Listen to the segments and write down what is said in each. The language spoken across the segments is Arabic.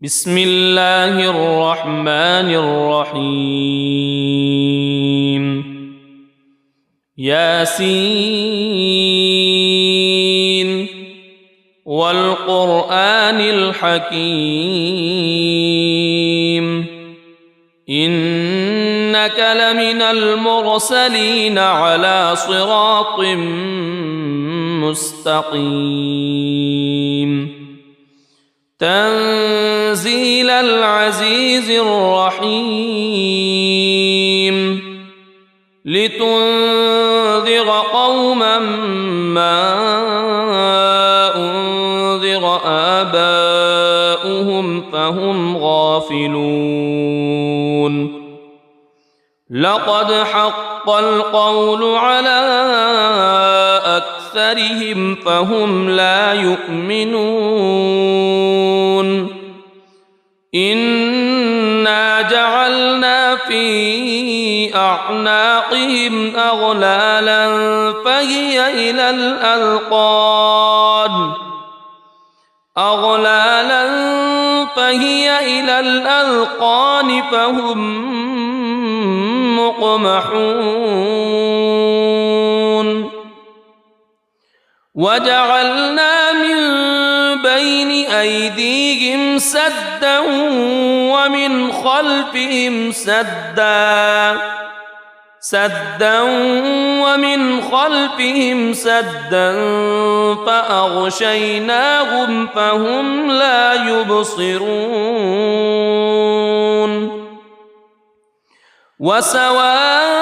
بسم الله الرحمن الرحيم ياسين والقرآن الحكيم إنك لمن المرسلين على صراط مستقيم تنزيل العزيز الرحيم لتنذر قوما ما أنذر آباؤهم فهم غافلون لقد حق القول على أكثرهم فهم لا يؤمنون إنا جعلنا في أعناقهم أغلالا فهي إلى الأذقان فهم مقمحون وجعلنا من بين أيديهم سدا ومن خلفهم سدا فأغشيناهم فهم لا يبصرون وسواء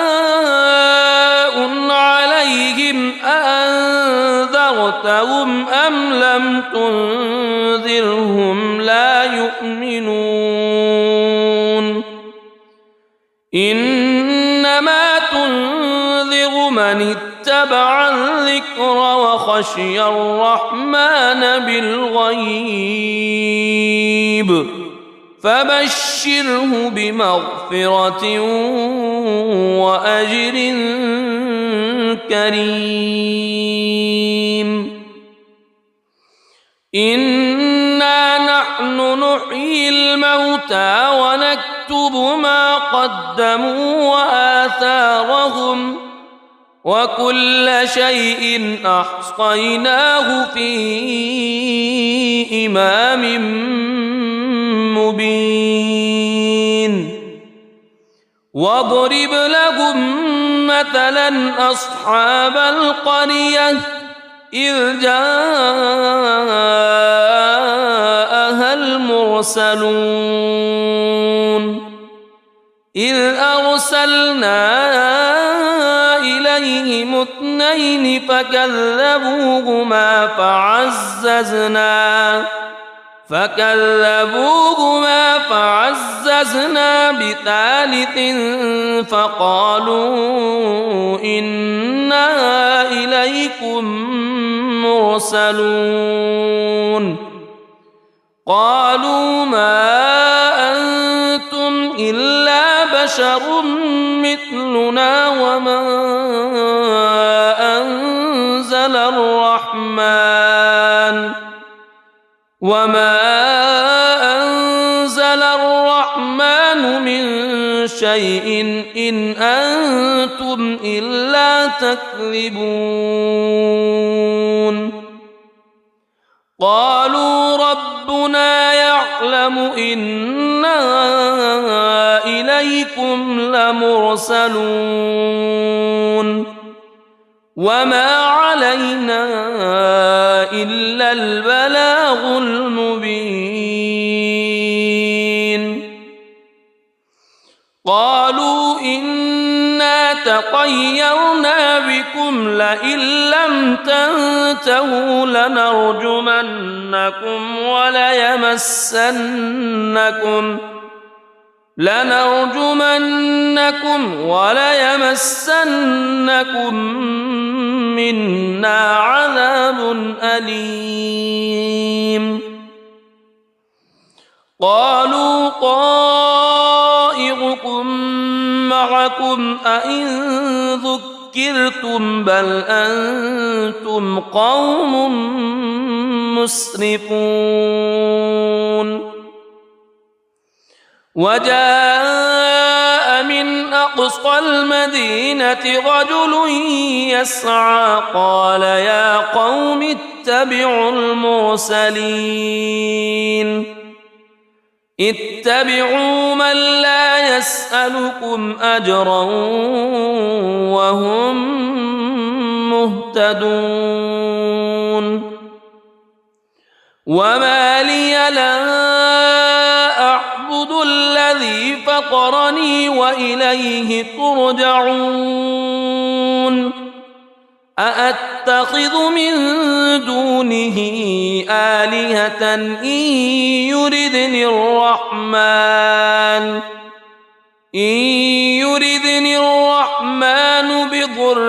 عليهم أأنذرتهم أم لم تنذرهم لا يؤمنون إنما تنذر من اتبع الذكر وخشي الرحمن بالغيب فبشره بمغفرة وأجر كريم إنا نحن نحيي الموتى ونكتب ما قدموا وآثارهم وكل شيء أحصيناه في إمام مبين واضرب لهم مثلا أصحاب القرية إذ جاءها المرسلون إذ أرسلنا إليهم اثنين فكذبوهما فعززنا بثالث فقالوا إنا إليكم مرسلون قالوا ما أنتم إلا بشر مثلنا وما أنزل الرحمن من شيء إن أنتم إلا تكذبون قالوا ربنا يعلم إنا إليكم لمرسلون وما علينا إلا البلاغ المبين قالوا إنا تطيرنا بكم لئن لم تنتهوا لنرجمنكم وليمسنكم منا عذاب أليم قالوا طائركم معكم أئن ذكرتم بل أنتم قوم مسرفون وجاء من أقصى المدينة رجل يسعى قال يا قوم اتبعوا المرسلين اتبعوا من لا يسألكم أجرا وهم مهتدون وما لي لا أعبد الذي فطرني وإليه ترجعون أأتخذ من دونه آلهة إن يردني الرحمن بضر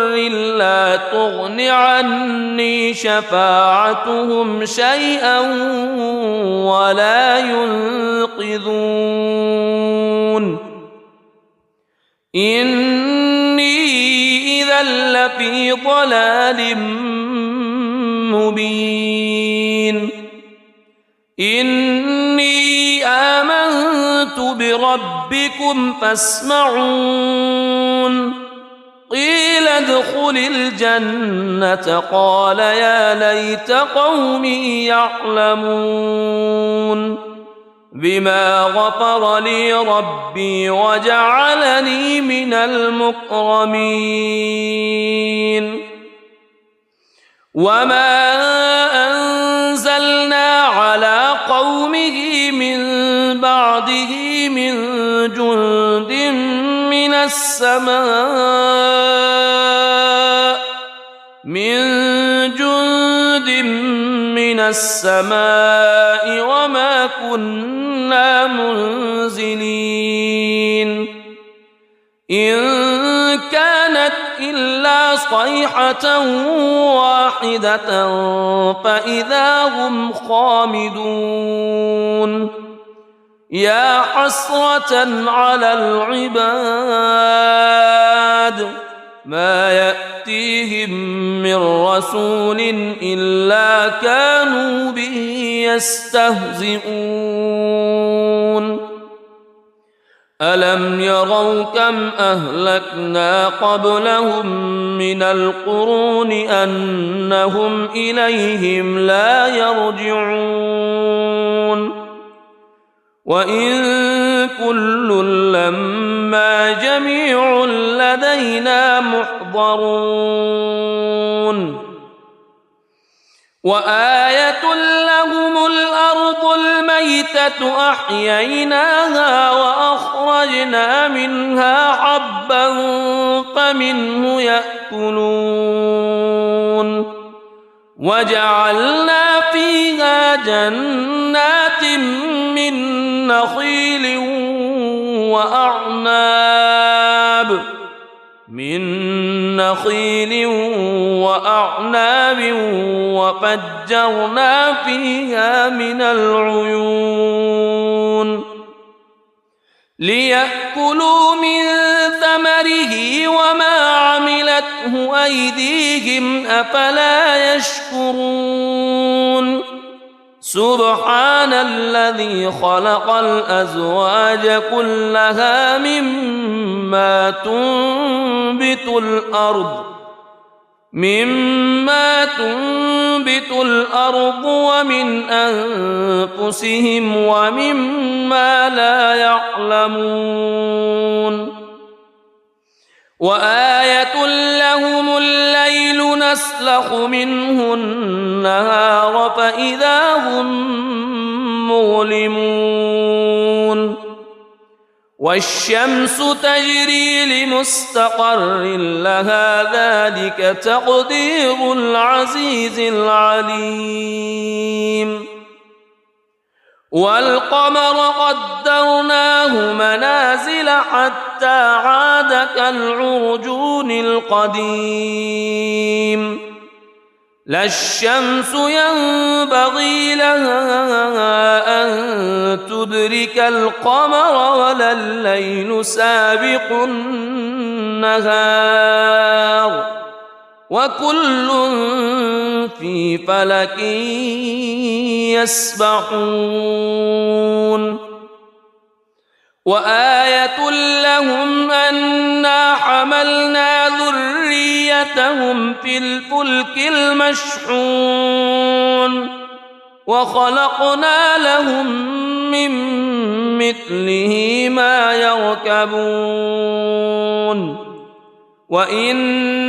لا تغن عني شفاعتهم شيئا ولا ينقذون إني إذا لفي ضلال مبين إني آمنت بربكم فاسمعون قيل ادخل الجنة قال يا ليت قومي يعلمون بما غفر لي ربي وجعلني من المكرمين وما أنزلنا على قومه من بعده من جند من السماء وما كنا منزلين إن كانت إلا صيحة واحدة فإذا هم خامدون يا حسرة على العباد ما يأتيهم من رسول إلا كانوا به يستهزئون ألم يروا كم أهلكنا قبلهم من القرون أنهم إليهم لا يرجعون وإن كل لما جميع لدينا محضرون وآية لهم الأرض الميتة أحييناها وأخرجنا منها حبا فمنه يأكلون وجعلنا فيها جنات من نخيل وأعناب وفجرنا فيها من العيون ليأكلوا من ثمره وما عملته أيديهم أفلا يشكرون سبحان الذي خلق الأزواج كلها مما تنبت الأرض ومن أنفسهم ومما لا يعلمون وآية لهم الليل نسلخ منه النهار فإذا هم مظلمون والشمس تجري لمستقر لها ذلك تقدير العزيز العليم والقمر قدرناه منازل حتى عاد كالعرجون القديم لا الشمس ينبغي لها أن تدرك القمر ولا الليل سابق النهار وكل في فلك يسبحون وآية لهم أنا حملنا ذريتهم في الفلك المشحون وخلقنا لهم من مثله ما يركبون وإن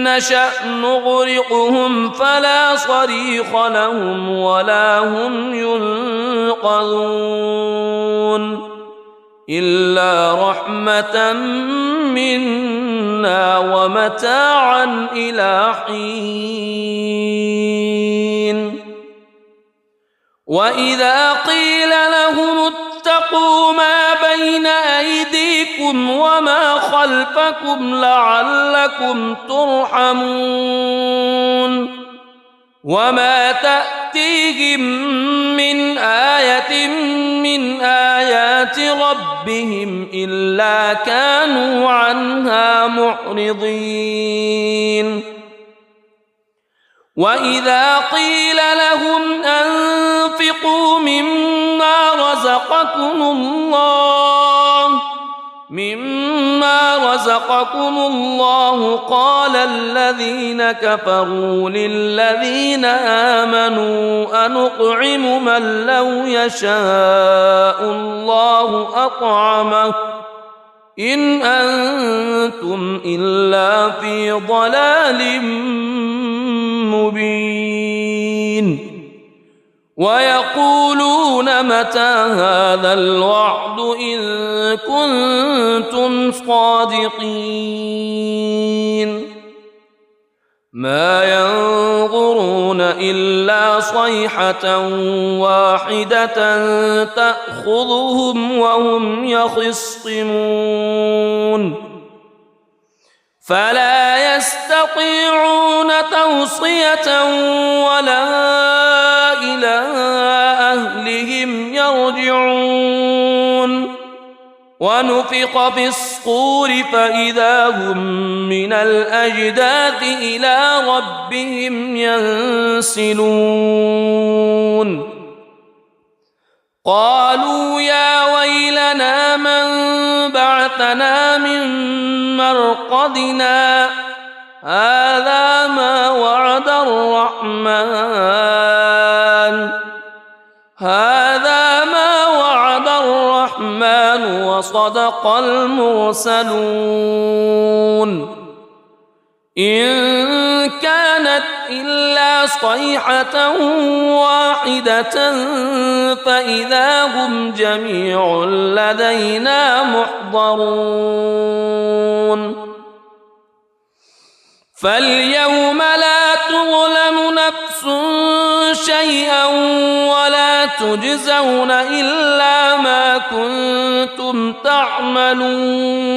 نشأ نغرقهم فلا صريخ لهم ولا هم ينقذون إلا رحمة منا ومتاعا إلى حين وإذا قيل لهم اتقوا ما بين أيديكم وما خلفكم لعلكم ترحمون وما تأتيهم من آية من آيات ربهم إلا كانوا عنها معرضين وإذا قيل لهم أنفقوا مما رزقكم الله قال الذين كفروا للذين آمنوا أنطعم من لو يشاء الله أطعمه إن أنتم إلا في ضلال مبين ويقولون متى هذا الوعد إن كنتم صادقين ما ينظرون إلا صيحة واحدة تأخذهم وهم يخصمون فلا يستطيعون توصية ولا إلى أهلهم يرجعون ونفخ في الصور فإذا هم من الأجداث إلى ربهم ينسلون قالوا يا ويلنا من بعثنا من مرقدنا هذا ما وعد الرحمن وصدق المرسلون إن كانت إلا صيحة واحدة فإذا هم جميع لدينا محضرون فاليوم لا تظلم نفس شيئا ولا تجزون إلا ما كنتم تعملون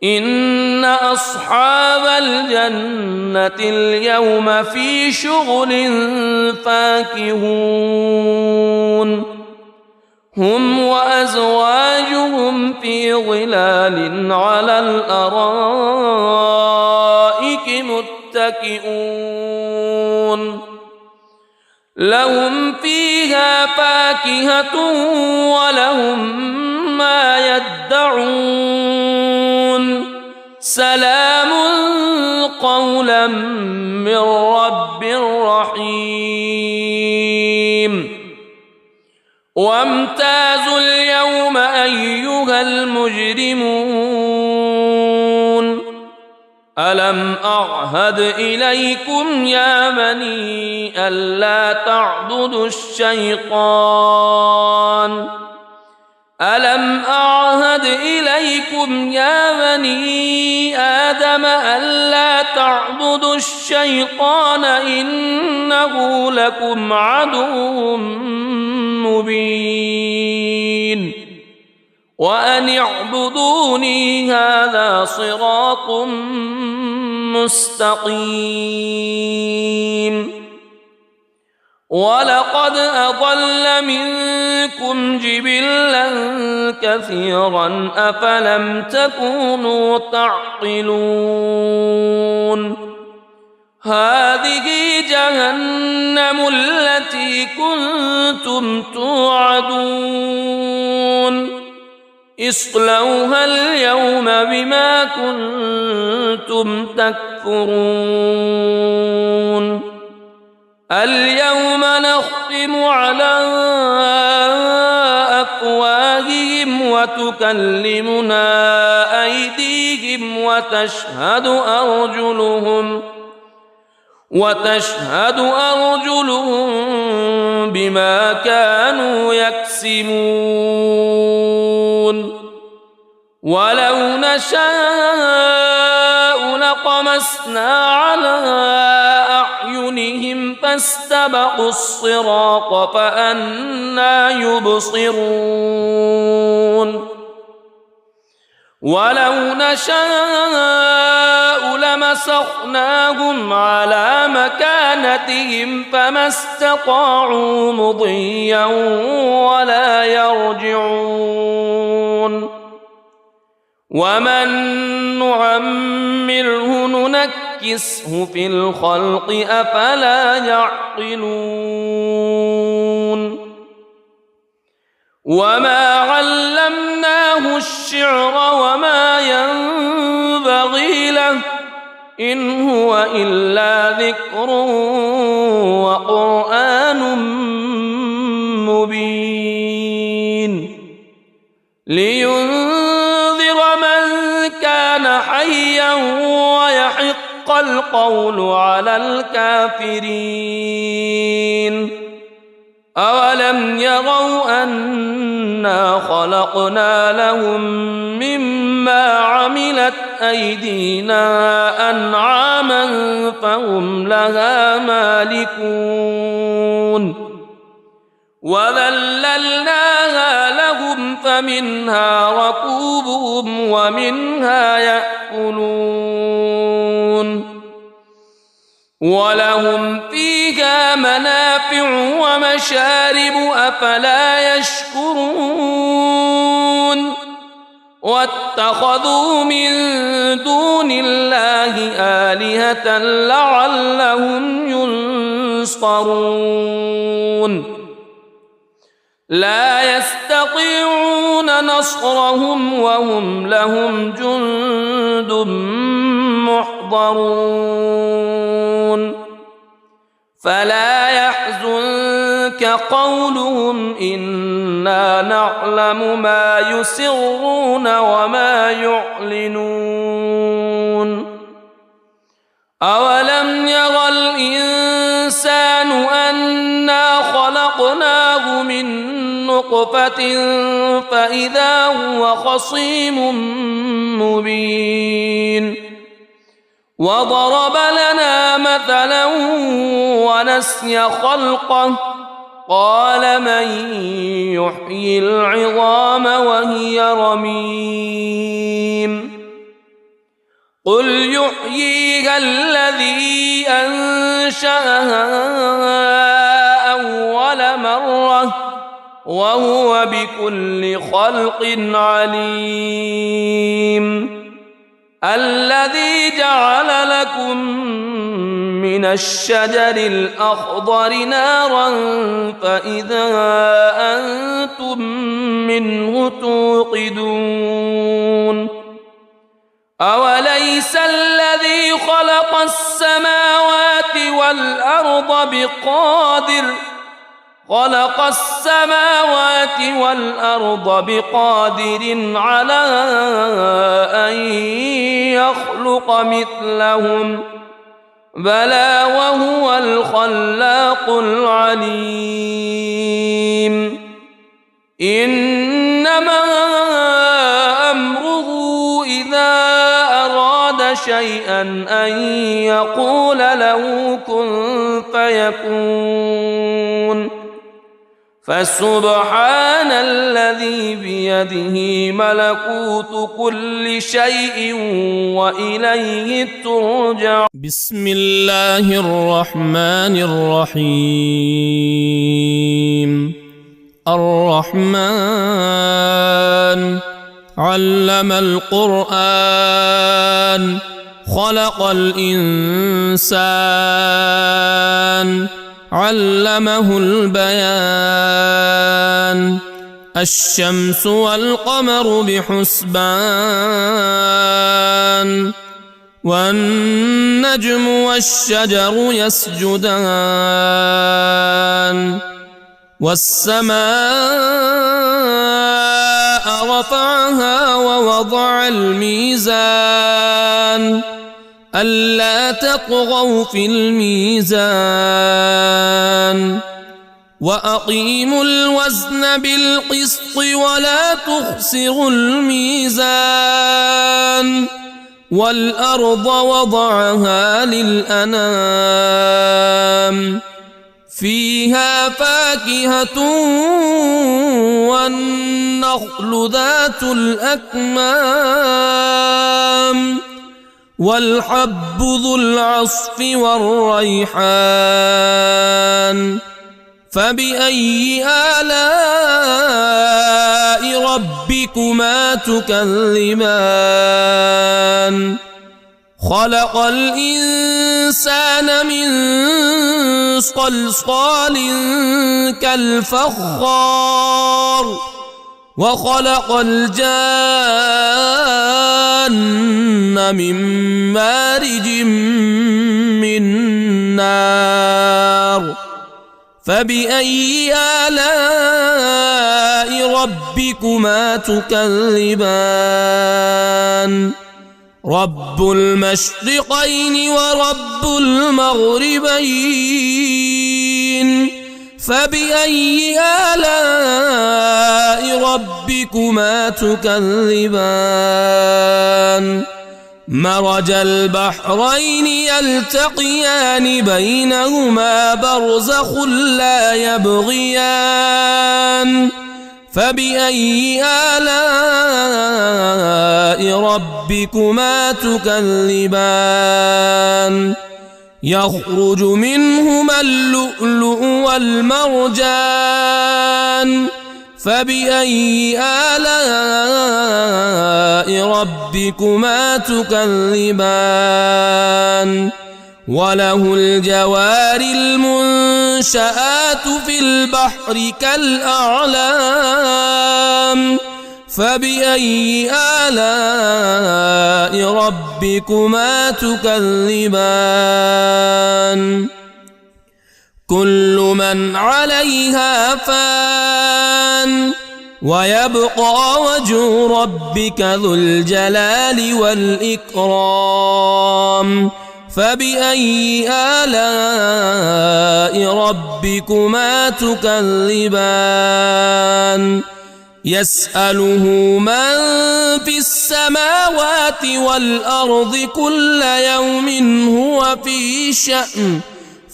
إن أصحاب الجنة اليوم في شغل فاكهون هم وأزواجهم في ظلال على الأرائك متكئون لهم فيها فاكهة ولهم ما يدعون سلام قولا من رب رحيم وامتازوا اليوم أيها المجرمون ألم أعهد إليكم يا بني ألا تعبدوا الشيطان ألم أعهد إليكم يا بني آدم ألا تعبدوا الشيطان إنه لكم عدو مبين وأن اعبدوني هذا صراط مستقيم ولقد أضل منكم جبلا كثيرا أفلم تكونوا تعقلون هذه جهنم التي كنتم توعدون اصلوها اليوم بما كنتم تكفرون اليوم نختم على أفواههم وتكلمنا أيديهم وتشهد أرجلهم بما كانوا يكسبون ولو نشاء لطمسنا على أعينهم فاستبقوا الصراط فأنى يبصرون ولو نشاء لمسخناهم على مكانتهم فما استطاعوا مضيا ولا يرجعون ومن نعمره ننكسه في الخلق أفلا يعقلون وما علمناه الشعر وما ينبغي له إن هو إلا ذكر وقرآن مبين لينذر من كان حيا ويحق القول على الكافرين أولم يروا أنا خلقنا لهم مما عملت أيدينا أنعاما فهم لها مالكون وذللناها لهم فمنها ركوبهم ومنها يأكلون ولهم فيها منافع ومشارب أفلا يشكرون واتخذوا من دون الله آلهة لعلهم ينصرون لا يستطيعون نصرهم وهم لهم جند محضرون فلا يحزنك قولهم إنا نعلم ما يسرون وما يعلنون أولم ير الإنسان أنا خلقناه من نطفة فإذا هو خصيم مبين وضرب لنا مثلا ونسي خلقه قال من يحيي العظام وهي رميم قل يحييها الذي أنشأها أول مرة وهو بكل خلق عليم الذي جعل لكم من الشجر الأخضر نارا فإذا أنتم منه توقدون أوليس الذي خلق السماوات والأرض بقادر على أن يخلق مثلهم بلى وهو الخلاق العليم إنما أمره إذا أراد شيئا أن يقول له كن فيكون فسبحان الذي بيده ملكوت كل شيء وإليه ترجع. بسم الله الرحمن الرحيم. الرحمن علم القرآن خلق الإنسان علمه البيان الشمس والقمر بحسبان والنجم والشجر يسجدان والسماء رفعها ووضع الميزان ألا تطغوا في الميزان وأقيموا الوزن بالقسط ولا تخسروا الميزان والأرض وضعها للأنام فيها فاكهة والنخل ذات الأكمام والحب ذو العصف والريحان فبأي آلاء ربكما تكذبان خلق الإنسان من صلصال كالفخار وخلق الجان من مارج من نار فبأي آلاء ربكما تكذبان رب المشرقين ورب المغربين فبأي آلاء ربكما تكذبان مرج البحرين يلتقيان بينهما برزخ لا يبغيان فبأي آلاء ربكما تكذبان يخرج منهما اللؤلؤ والمرجان فبأي آلاء ربكما تكذبان وله الجوار المنشآت في البحر كالأعلام فبأي آلاء ربكما تكذبان كل من عليها فان ويبقى وجه ربك ذو الجلال والإكرام فبأي آلاء ربكما تكذبان يسأله من في السماوات والأرض كل يوم هو في شأن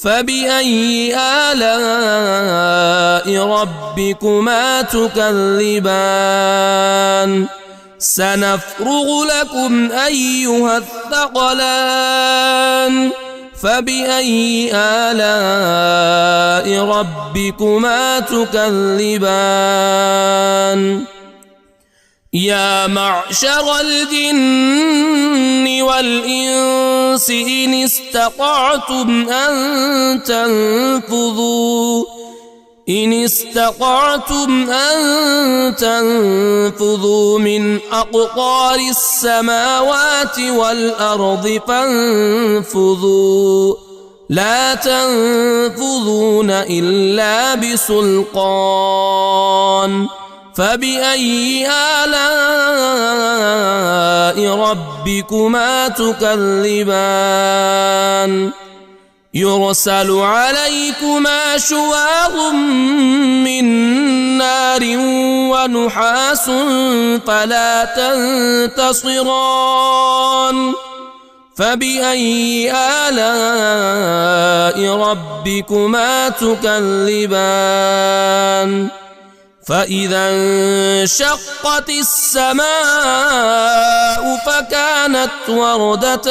فبأي آلاء ربكما تكذبان سنفرغ لكم أيها الثقلان فبأي آلاء ربكما تكذبان يا معشر الجن والإنس إن استطعتم أن تنفذوا من أقطار السماوات والأرض فانفذوا لا تنفذون إلا بسلطان فبأي آلاء ربكما تكذبان يرسل عليكما شواظ من نار ونحاس فلا تنتصران فبأي آلاء ربكما تكذبان فإذا انشقت السماء فكانت وردة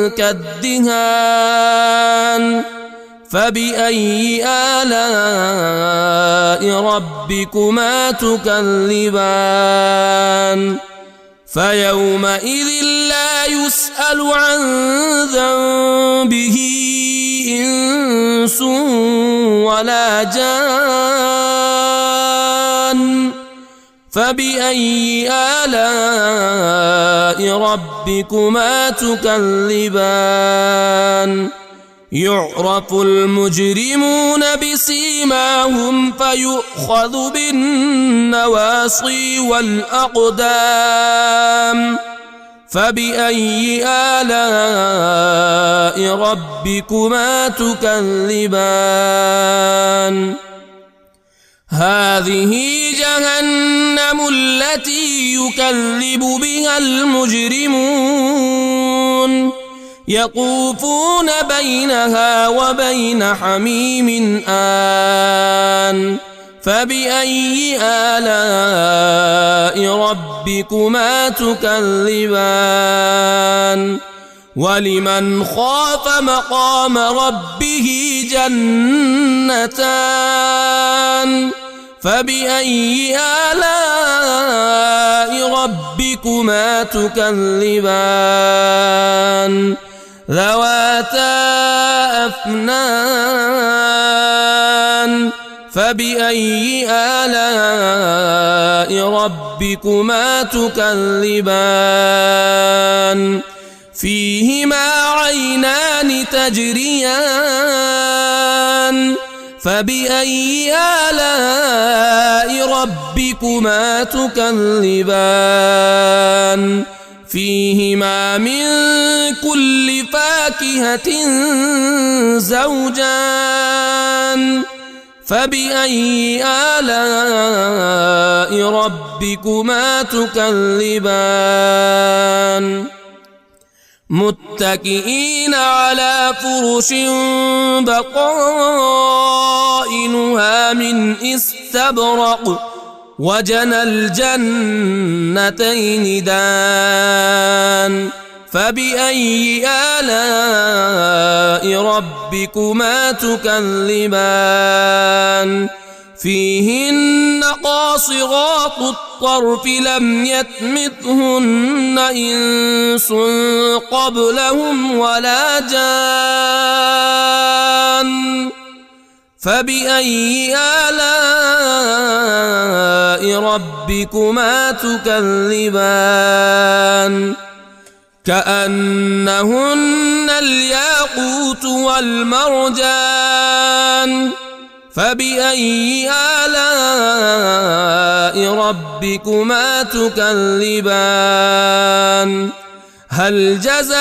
كالدهان فبأي آلاء ربكما تكذبان فيومئذ لا يسأل عن ذنبه إنس ولا جان فبأي آلاء ربكما تكذبان يعرف المجرمون بسيماهم فيؤخذ بالنواصي والأقدام فبأي آلاء ربكما تكذبان هذه جهنم التي يكذب بها المجرمون يطوفون بينها وبين حميم آن فبأي آلاء ربكما تكذبان ولمن خاف مقام ربه جنتان فبأي آلاء ربكما تكذبان ذواتا أفنان فبأي آلاء ربكما تكذبان فيهما عينان تجريان فبأي آلاء ربكما تكذبان فيهما من كل فاكهة زوجان فبأي آلاء ربكما تكذبان متكئين على فرش بطائنها من استبرق وجنى الجنتين دان فبأي آلاء ربكما تكذبان فيهن قاصرات الطرف لم يطمثهن إنس قبلهم ولا جان فبأي آلاء ربكما تكذبان كأنهن الياقوت والمرجان فبأي آلاء ربكما تكذبان هل جزاء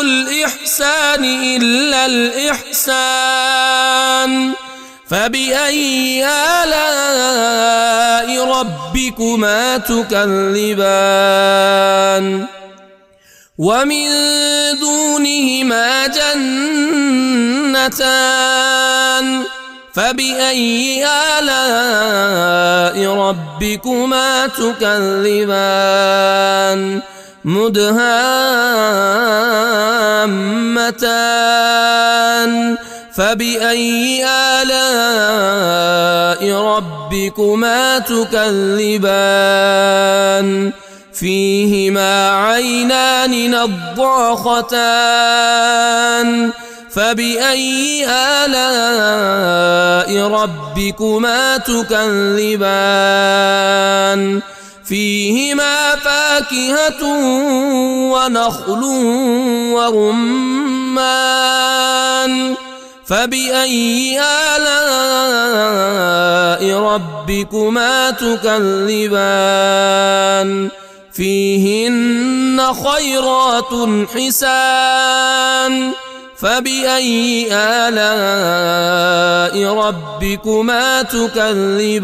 الإحسان إلا الإحسان فبأي آلاء ربكما تكذبان ومن دونهما جنتان فبأي آلاء ربكما تكذبان مدهامتان فبأي آلاء ربكما تكذبان فيهما عينان نضاختان فبأي آلاء ربكما تكذبان فيهما فاكهة ونخل ورمان فبأي آلاء ربكما تكذبان فيهن خيرات حسان فبأي آلاء ربكما تكذبان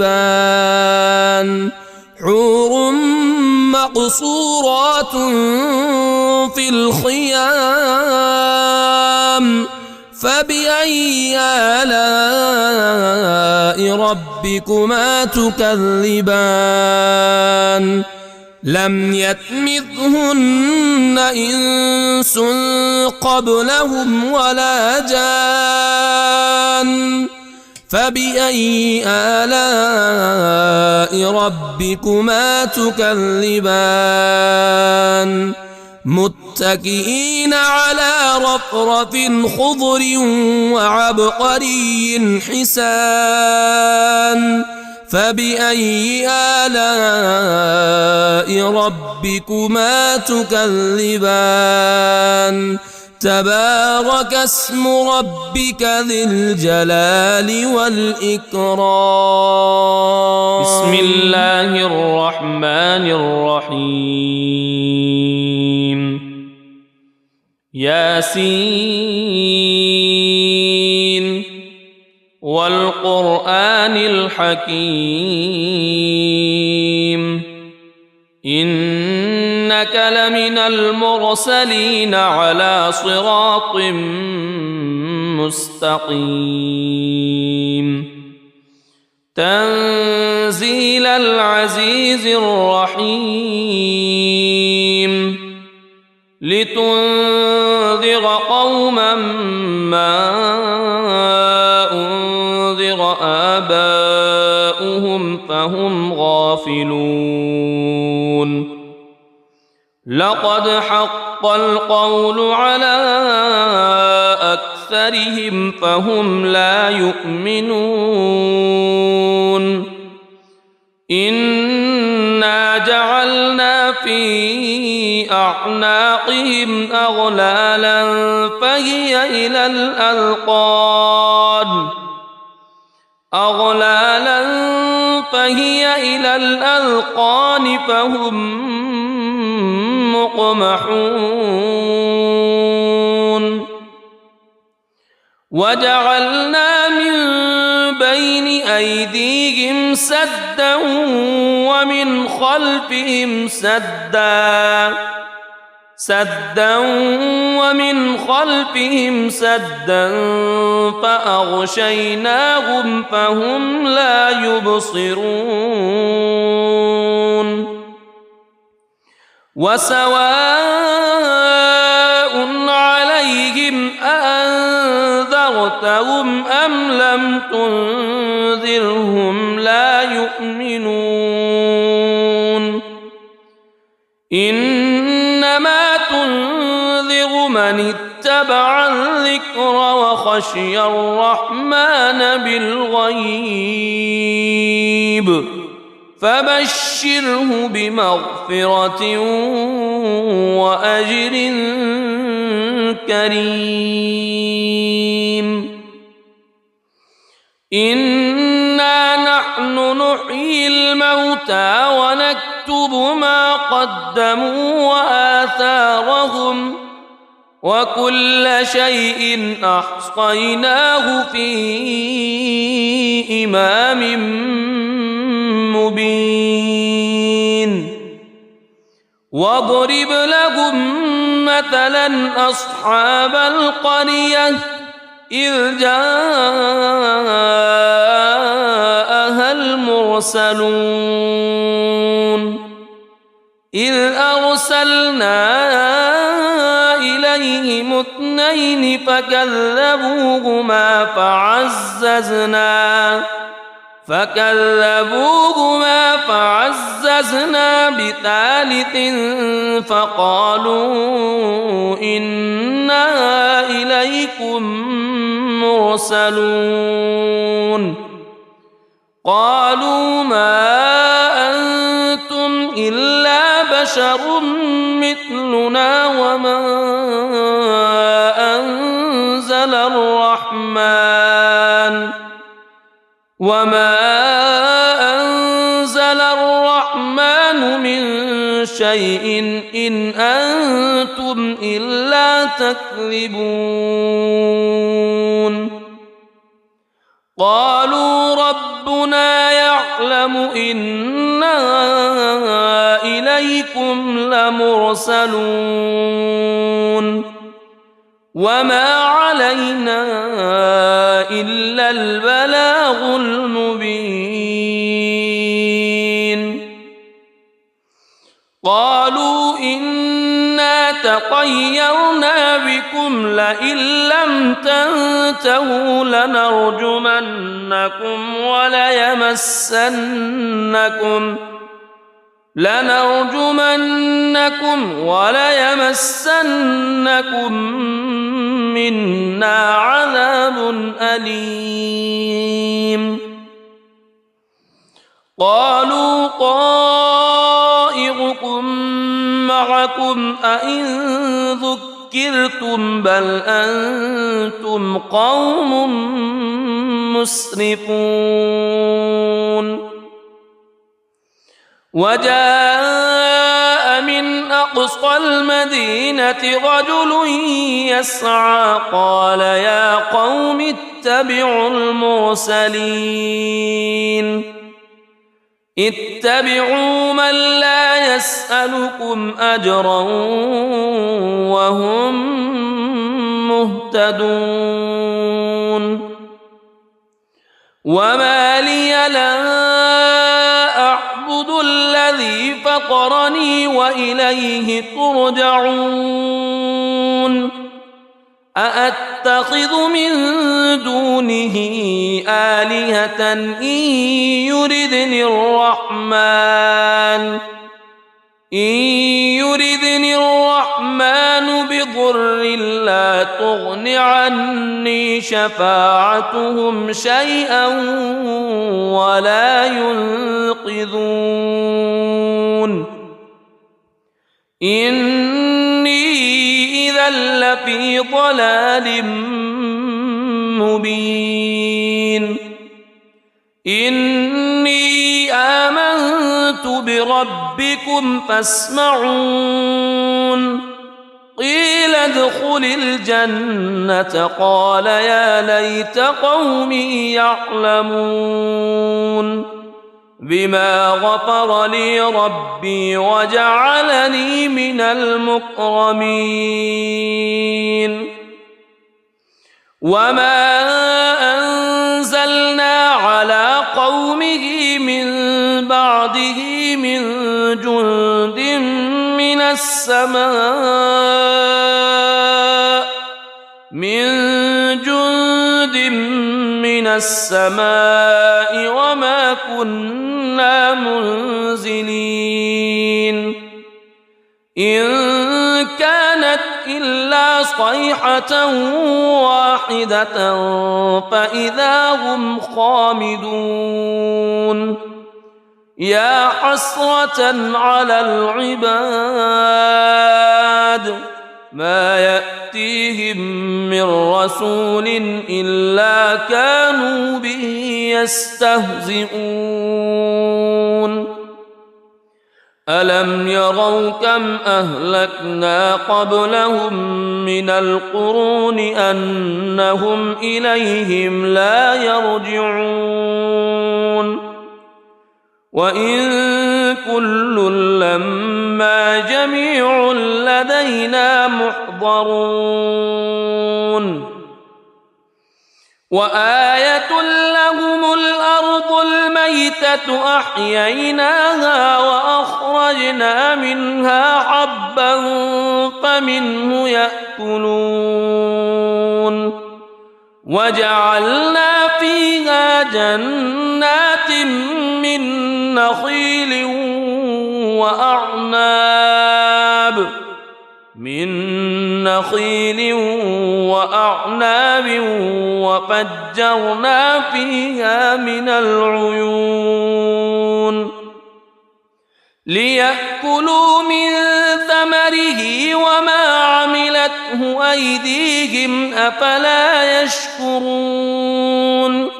حور مقصورات في الخيام فبأي آلاء ربكما تكذبان لم يطمثهن إنس قبلهم ولا جان فبأي آلاء ربكما تكذبان متكئين على رفرف خضر وعبقري حسان فبأي آلاء ربكما تكذبان تبارك اسم ربك ذي الجلال والإكرام بسم الله الرحمن الرحيم ياسين والقرآن الحكيم إنك لمن المرسلين على صراط مستقيم تنزيل العزيز الرحيم لتنذر قوما ما أنذر آباؤهم فهم غافلون لقد حق القول على أكثرهم فهم لا يؤمنون إنا جعلنا في أعناقهم أغلالا فهي إلى الأذقان فهم مقمحون وجعلنا من بين أيديهم سدا ومن خلفهم سدا فأغشيناهم فهم لا يبصرون وسواء عليهم أأنذرتهم أم لم تنذرهم لا يؤمنون إنما تنذر من اتبع الذكر وخشي الرحمن بالغيب فبشره بمغفرة وأجر كريم إنا نحن نحيي الموتى ونكتب ما قدموا وآثارهم وكل شيء أحصيناه في إمام مبين واضرب لهم مثلا أصحاب القرية إذ جاءها المرسلون إذ أرسلنا إليهم اثنين فكذبوهما فعززنا بثالث فقالوا إنا إليكم مرسلون قالوا ما أنتم إلا بشر مثلنا وما أنزل الرحمن من شيء إن أنتم إلا تكذبون قالوا ربنا يعلم إنا إليكم لمرسلون وما علينا إلا البلاغ المبين قالوا إنا تطيرنا بكم لئن لم تنتهوا لنرجمنكم وليمسنكم منا عذاب أليم قالوا طائركم معكم أئن ذكرتم بل أنتم قوم مسرفون وجاء من أقصى المدينة رجل يسعى قال يا قوم اتبعوا المرسلين اتبعوا من لا يسألكم أجرا وهم مهتدون وما لي لا أعبد الذي فطرني وإليه ترجعون أأتخذ من دونه آلهة إن يردني الرحمن بضر لا تغن عني شفاعتهم شيئا ولا ينقذون إني إذا لفي ضلال مبين إني آمنت بربكم فاسمعون قيل ادخل الجنة قال يا ليت قومي يعلمون بما غفر لي ربي وجعلني من المكرمين وما أنزلنا على قومه من بعده من جند من السماء وما كنا منزلين إن كانت إلا صيحة واحدة فإذا هم خامدون يا حسرة على العباد ما يأتيهم من رسول إلا كانوا به يستهزئون ألم يروا كم أهلكنا قبلهم من القرون أنهم إليهم لا يرجعون وإن كل لما جميع لدينا محضرون وآية لهم الأرض الميتة أحييناها وأخرجنا منها حبا فمنه يأكلون وجعلنا فيها جنات من نخيل وأعناب وفجرنا فيها من العيون ليأكلوا من ثمره وما عملته أيديهم أفلا يشكرون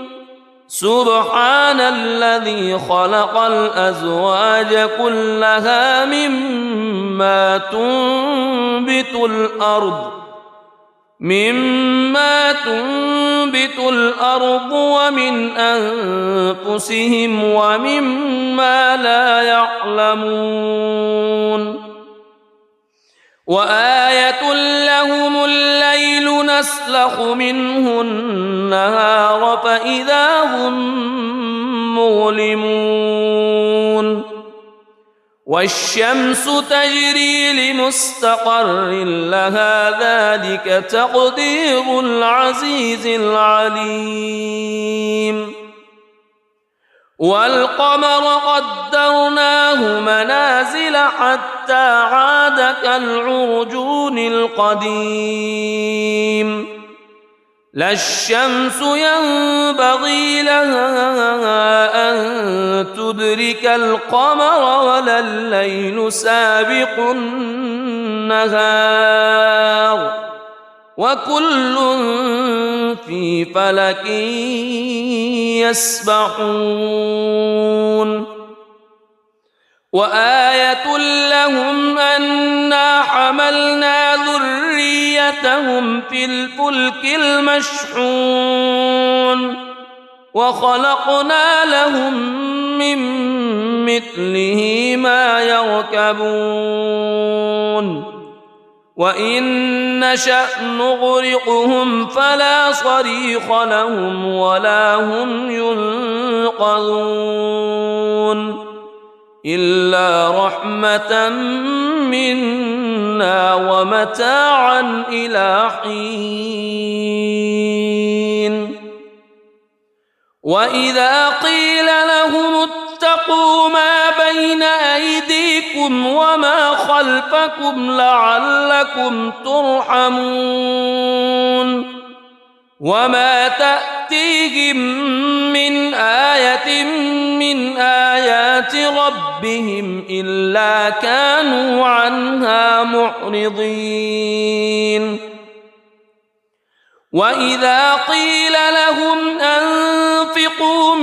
سبحان الذي خلق الأزواج كلها مما تنبت الأرض ومن أنفسهم ومما لا يعلمون وآية لهم الليل نسلخ منه النهار فإذا هم مظلمون والشمس تجري لمستقر لها ذلك تقدير العزيز العليم والقمر قدرناه منازل حتى عاد كالعرجون القديم لا الشمس ينبغي لها أن تدرك القمر ولا الليل سابق النهار وكل في فلك يسبحون وآية لهم أنا حملنا ذريتهم في الفلك المشحون وخلقنا لهم من مثله ما يركبون وإن نشأ نغرقهم فلا صريخ لهم ولا هم ينقذون إلا رحمة منا ومتاعا إلى حين وإذا قيل لهم اتقوا ما بين أيديكم وما خلفكم لعلكم ترحمون وما تأتيهم من آية من آيات ربهم إلا كانوا عنها معرضين وإذا قيل لهم أنفقوا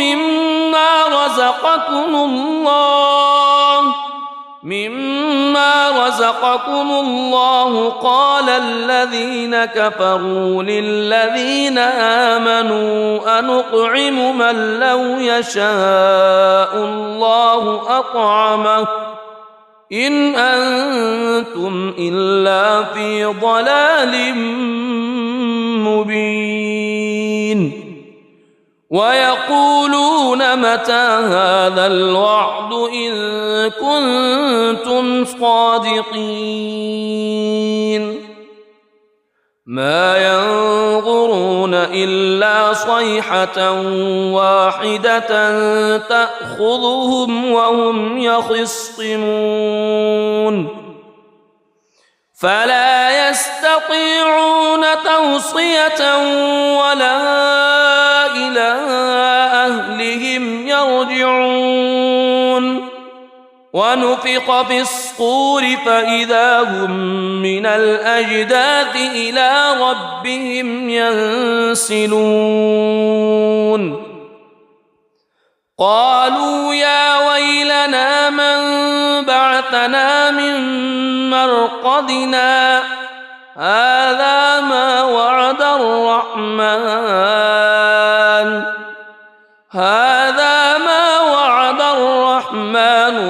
مما رزقكم الله قال الذين كفروا للذين آمنوا أنطعم من لو يشاء الله أطعمه إن أنتم إلا في ضلال مبين ويقولون متى هذا الوعد إن كنتم صادقين ما ينظرون إلا صيحة واحدة تأخذهم وهم يخصمون فلا يستطيعون توصية ولا إلى أهلهم يرجعون ونفخ في الصور فإذا هم من الأجداث إلى ربهم ينسلون قالوا يا ويلنا من بعثنا من مرقدنا هذا ما وعد الرحمن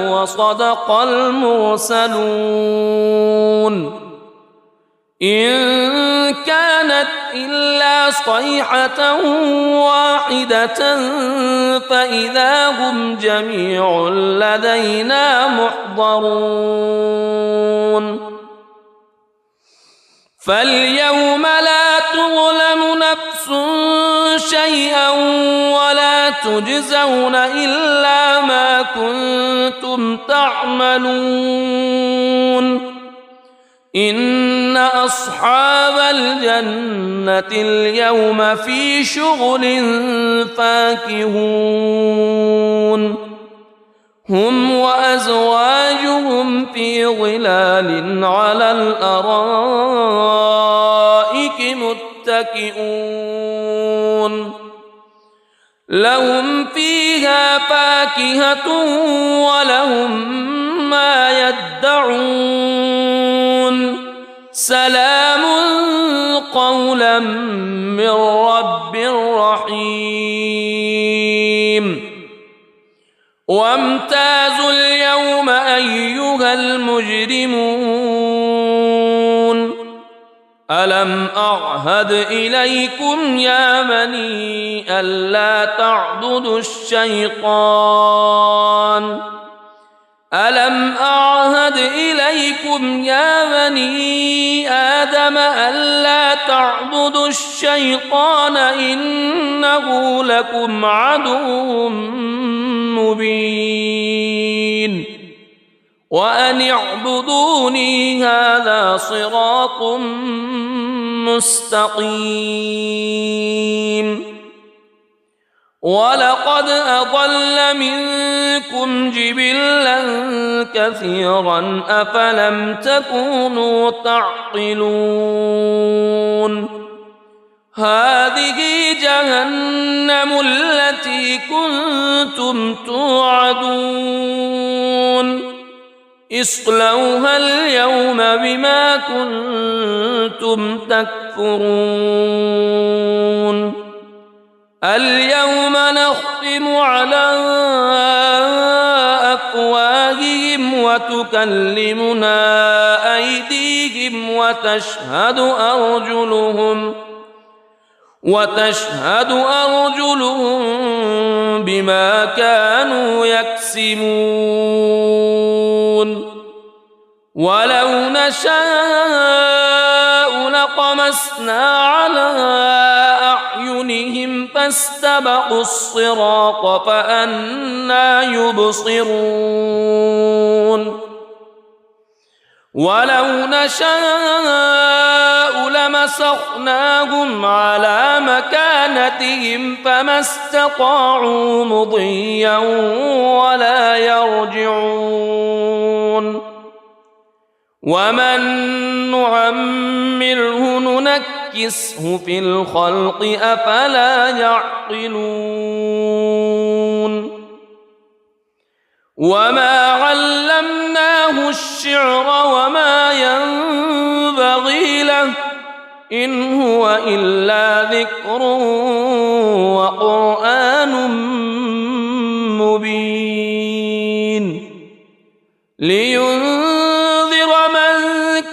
وصدق المرسلون إن كانت إلا صيحة واحدة فإذا هم جميع لدينا محضرون فاليوم لا تظلم نفس شيئا ولا تجزون إلا ما كنتم تعملون إن أصحاب الجنة اليوم في شغل فاكهون هم وأزواجهم في ظلال على الأرائك متكئون لهم فيها فاكهة ولهم ما يدعون سلام قولا من رب رحيم وامتازوا اليوم أيها المجرمون ألم أعهد إليكم يا بني ألا تعبدوا الشيطان ألم أعهد إليكم يا بني آدم ألا تعبدوا الشيطان إنه لكم عدو مبين وأن اعبدوني هذا صراط مستقيم ولقد أضل منكم جبلا كثيرا أفلم تكونوا تعقلون هذه جهنم التي كنتم توعدون اصلوها اليوم بما كنتم تكفرون اليوم نختم على أفواههم وتكلمنا أيديهم وتشهد أرجلهم بما كانوا يكسبون ولو نشاء لطمسنا على أعينهم فاستبقوا الصراط فأنى يبصرون ولو نشاء لمسخناهم على مكانتهم فما استطاعوا مضيا ولا يرجعون ومن نعمره ننكسه في الخلق أفلا يعقلون وما علمناه الشعر وما ينبغي له إن هو إلا ذكر وقرآن مبين لينذر من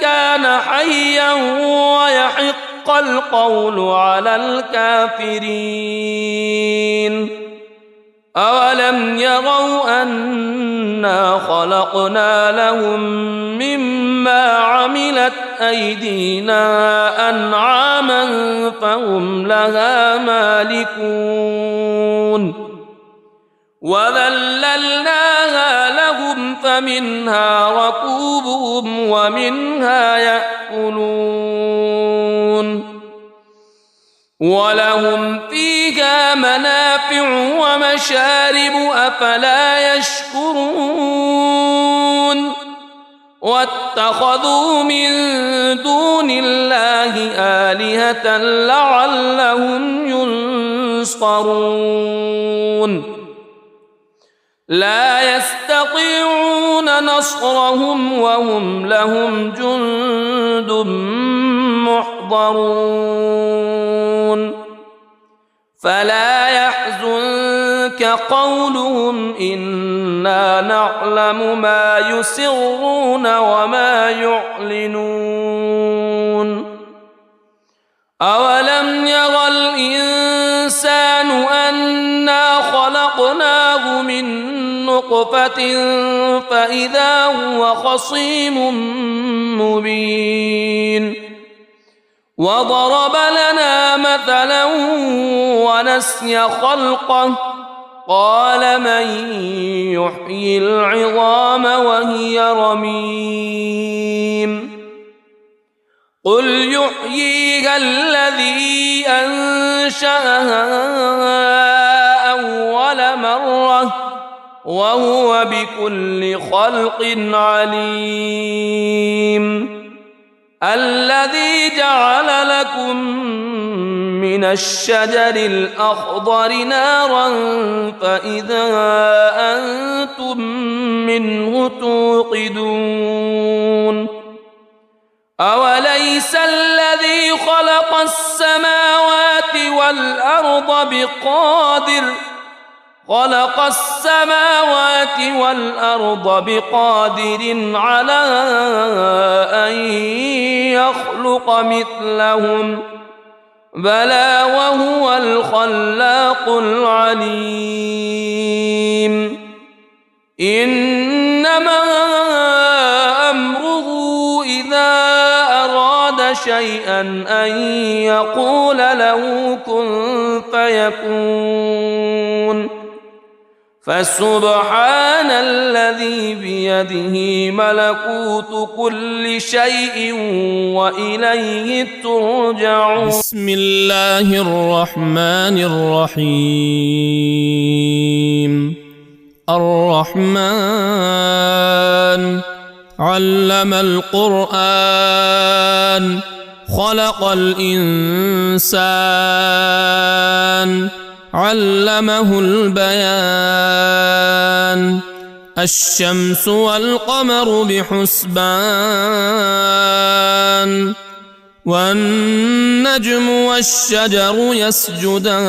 كان حيا ويحق القول على الكافرين أولم يروا أنا خلقنا لهم مما عملت أيدينا أنعاما فهم لها مالكون وذللناها لهم فمنها ركوبهم ومنها يأكلون ولهم فيها منافع ومشارب أفلا يشكرون واتخذوا من دون الله آلهة لعلهم ينصرون لا يستطيعون نصرهم وهم لهم جند محضرون فلا يحزنك قولهم إنا نعلم ما يسرون وما يعلنون أولم يرى الإنسان أنا خلقناه من نطفة فإذا هو خصيم مبين وضرب لنا مثلا ونسي خلقه قال من يحيي العظام وهي رميم قل يحييها الذي أنشأها أول مرة وهو بكل خلق عليم الذي جعل لكم من الشجر الأخضر نارا فإذا أنتم منه توقدون أوليس الذي خلق السماوات والأرض بقادر على أن يخلق مثلهم بلى وهو الخلاق العليم إنما أمره إذا أراد شيئا أن يقول له كن فيكون فسبحان الذي الذي بيده ملكوت كل شيء وإليه ترجعون. بسم الله الرحمن الرحيم. الرحمن علم القرآن خلق الإنسان علمه البيان. الشمس والقمر بحسبان والنجم والشجر يسجدان.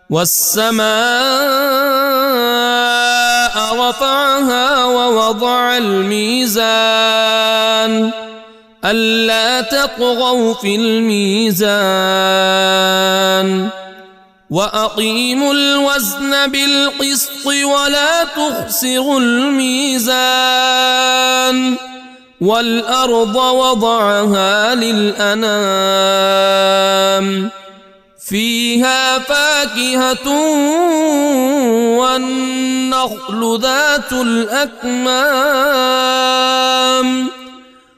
والسماء رفعها ووضع الميزان ألا تطغوا في الميزان وأقيموا الوزن بالقسط ولا تخسروا الميزان. والأرض وضعها للأنام فيها فاكهة والنخل ذات الأكمام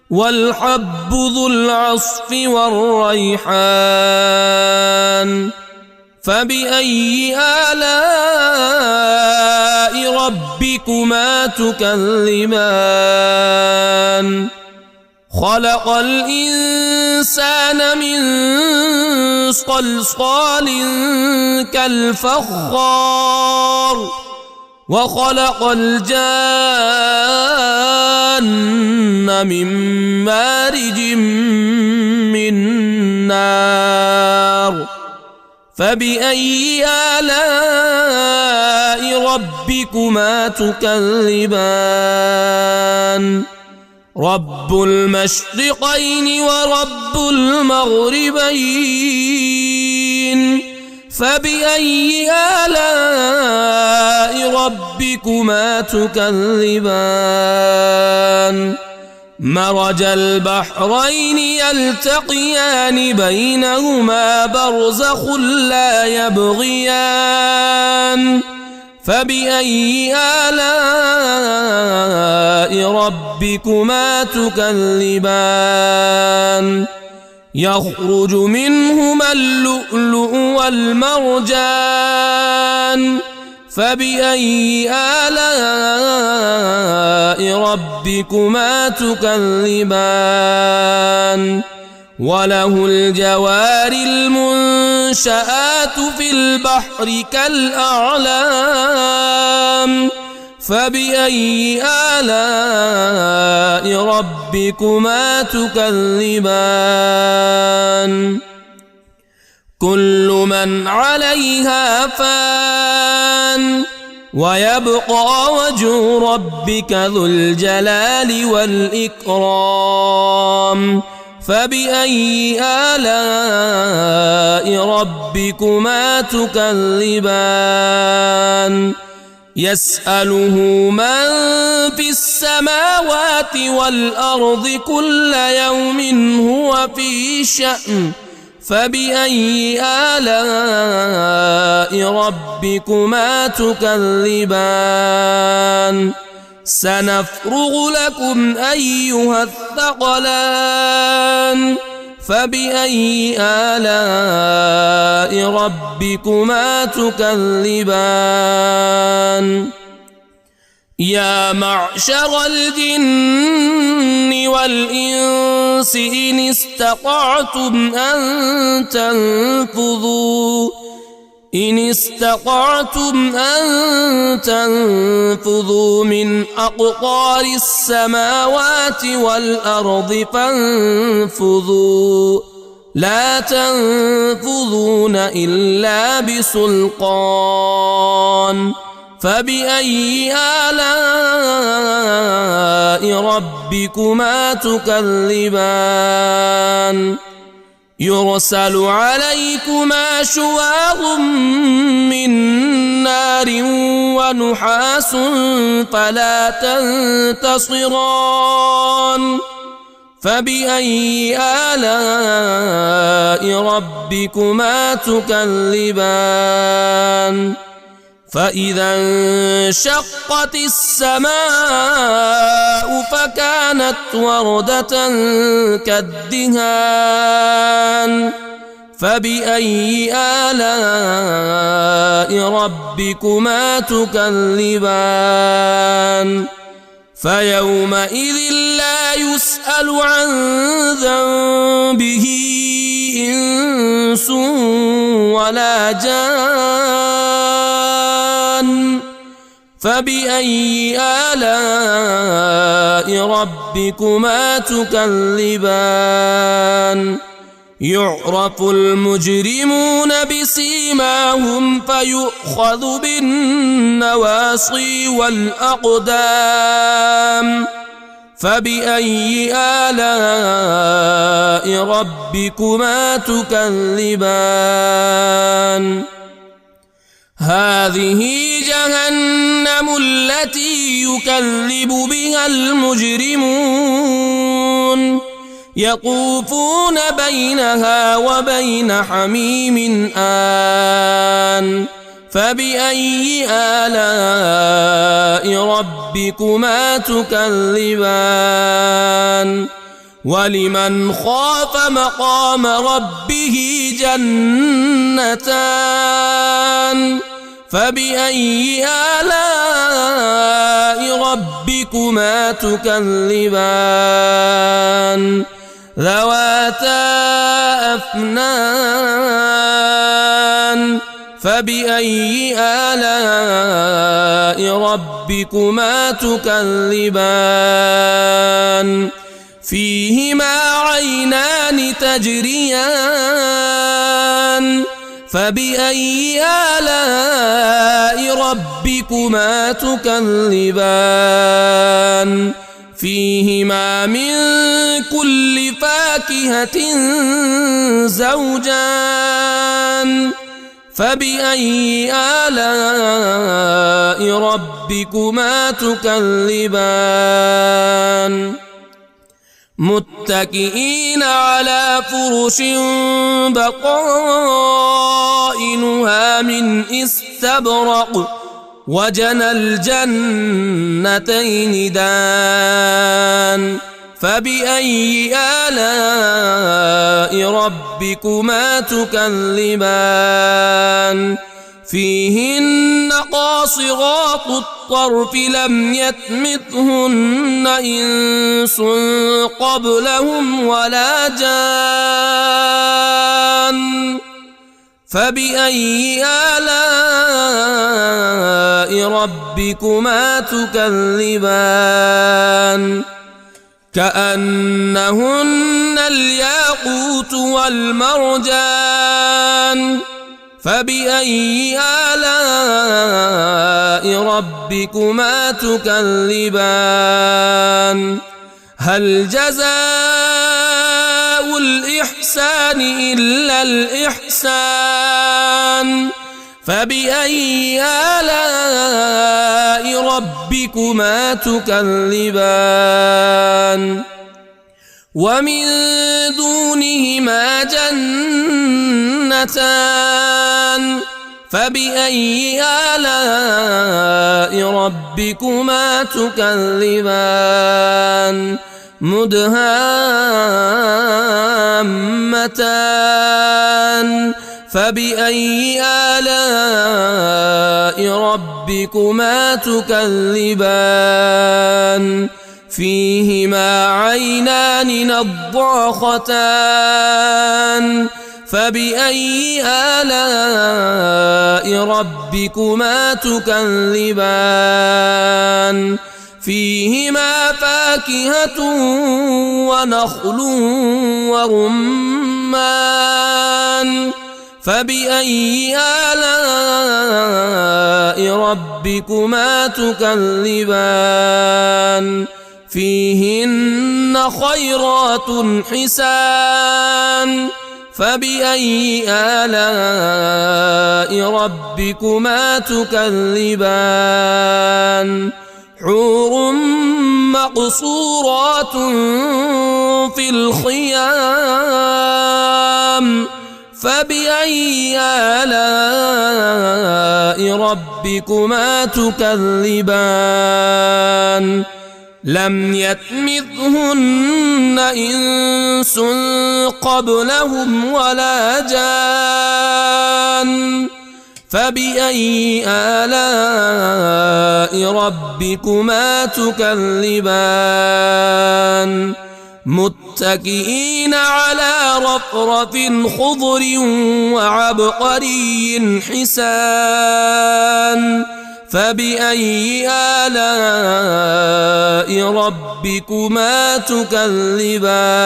والحب ذو العصف والريحان. فبأي آلاء ربكما تكذبان. خلق الإنسان من صلصال كالفخار وخلق الجان من مارج من نار. فبأي آلاء ربكما تكذبان. رب المشرقين ورب المغربين. فبأي آلاء ربكما تكذبان. مرج البحرين يلتقيان بينهما برزخ لا يبغيان. فبأي آلاء ربكما تكذبان. يخرج منهما اللؤلؤ والمرجان. فبأي آلاء ربكما تكذبان. وله الجوار المنشآت في البحر كالأعلام. فبأي آلاء ربكما تكذبان. كل من عليها فان ويبقى وجه ربك ذو الجلال والإكرام. فبأي آلاء ربكما تكذبان. يسأله من في السماوات والأرض كل يوم هو في شأن. فبأي آلاء ربكما تكذبان. سنفرغ لكم أيها الثقلان. فبأي آلاء ربكما تكذبان. يا معشر الجن والإنس إن استطعتم أن تنفذوا من أقطار السماوات والأرض فانفذوا لا تنفذون إلا بسلطان. فبأي آلاء ربكما تكذبان. يرسل عليكما شواظ من نار ونحاس فلا تنتصران. فبأي آلاء ربكما تكذبان. فإذا انشقت السماء فكانت وردة كالدهان فبأي آلاء ربكما تكذبان فيومئذ لا يسأل عن ذنبه إنس ولا جان فبأي آلاء ربكما تكذبان يعرف المجرمون بسيماهم فيؤخذ بالنواصي والأقدام فبأي آلاء ربكما تكذبان هذه جهنم التي يكذب بها المجرمون يطوفون بينها وبين حميم آن فبأي آلاء ربكما تكذبان ولمن خاف مقام ربه جنتان فبأي آلاء ربكما تكذبان ذواتا أفنان فبأي آلاء ربكما تكذبان فيهما عينان تجريان فبأي آلاء ربكما تكذبان فيهما من كل فاكهة زوجان فبأي آلاء ربكما تكذبان متكئين على فرش بطائنها من استبرق وجنى الجنتين دان فبأي آلاء ربكما تكذبان فيهن قاصرات الطرف لم يطمثهن إنس قبلهم ولا جان فبأي آلاء ربكما تكذبان كأنهن الياقوت والمرجان فبأي آلاء ربكما تكذبان هل جزاء الإحسان إلا الإحسان فبأي آلاء ربكما تكذبان ومن دونهما جنتان فبأي آلاء ربكما تكذبان مدهامتان فبأي آلاء ربكما تكذبان فيهما عينان نضاختان فبأي آلاء ربكما تكذبان فيهما فاكهة ونخل ورمان فبأي آلاء ربكما تكذبان فيهن خيرات حسان فبأي آلاء ربكما تكذبان حور مقصورات في الخيام فبأي آلاء ربكما تكذبان لم يطمثهن إنس قبلهم ولا جان فبأي آلاء ربكما تكذبان متكئين على رفرف خضر وعبقري حسان فبأي آلاء ربكما تكذبان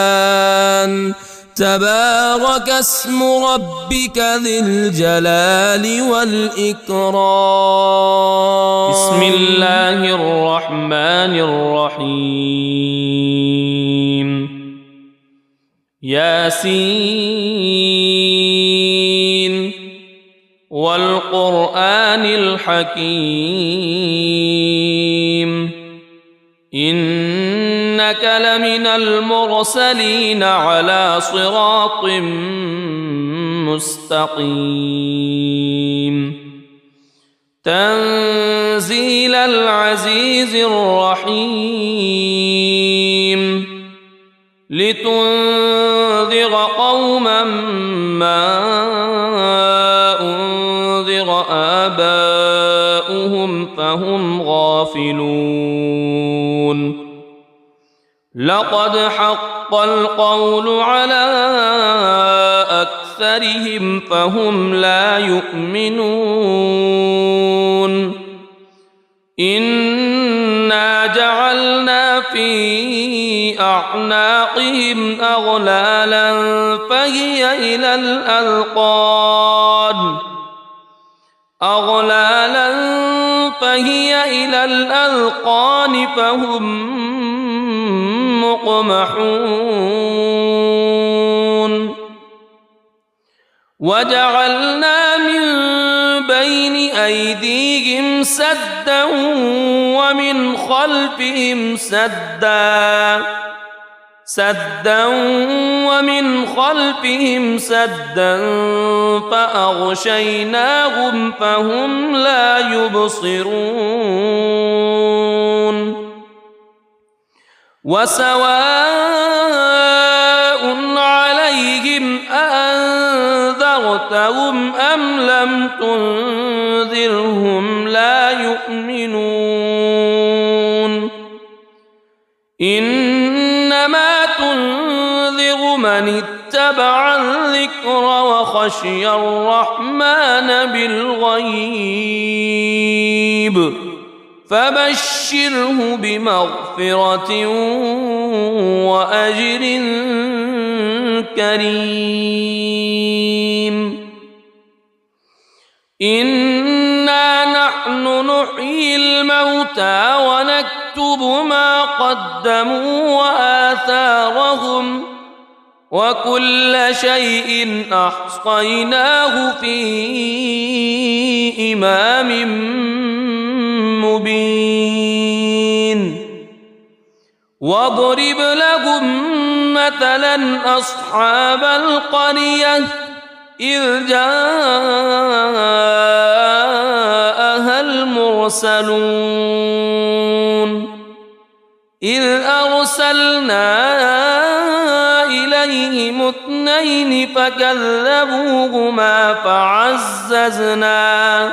تبارك اسم ربك ذي الجلال والإكرام بسم الله الرحمن الرحيم ياسين والقرآن الحكيم إنك لمن المرسلين على صراط مستقيم تنزيل العزيز الرحيم لتنذر قوما ما أنذر آباؤهم فهم غافلون لقد حق القول على أكثرهم فهم لا يؤمنون إنا جعلنا في أعناقهم أغلالا فهي إلى الأذقان فهم مقمحون وجعلنا من بين أيديهم سدا ومن خلفهم سدا فأغشيناهم فهم لا يبصرون وسواء عليهم أأنذرتهم أم لم تنذرهم لا يؤمنون إنما تنذر من اتبع الذكر وخشي الرحمن بالغيب فبشره بمغفرة وأجر كريم إنا نحن نحيي الموتى ونكتب ما قدموا وآثارهم وكل شيء أحصيناه في إمام مبين واضرب لهم مثلا أصحاب القرية إذ جاءها المرسلون إذ أرسلنا إليهم اثنين فكذبوهما فعززنا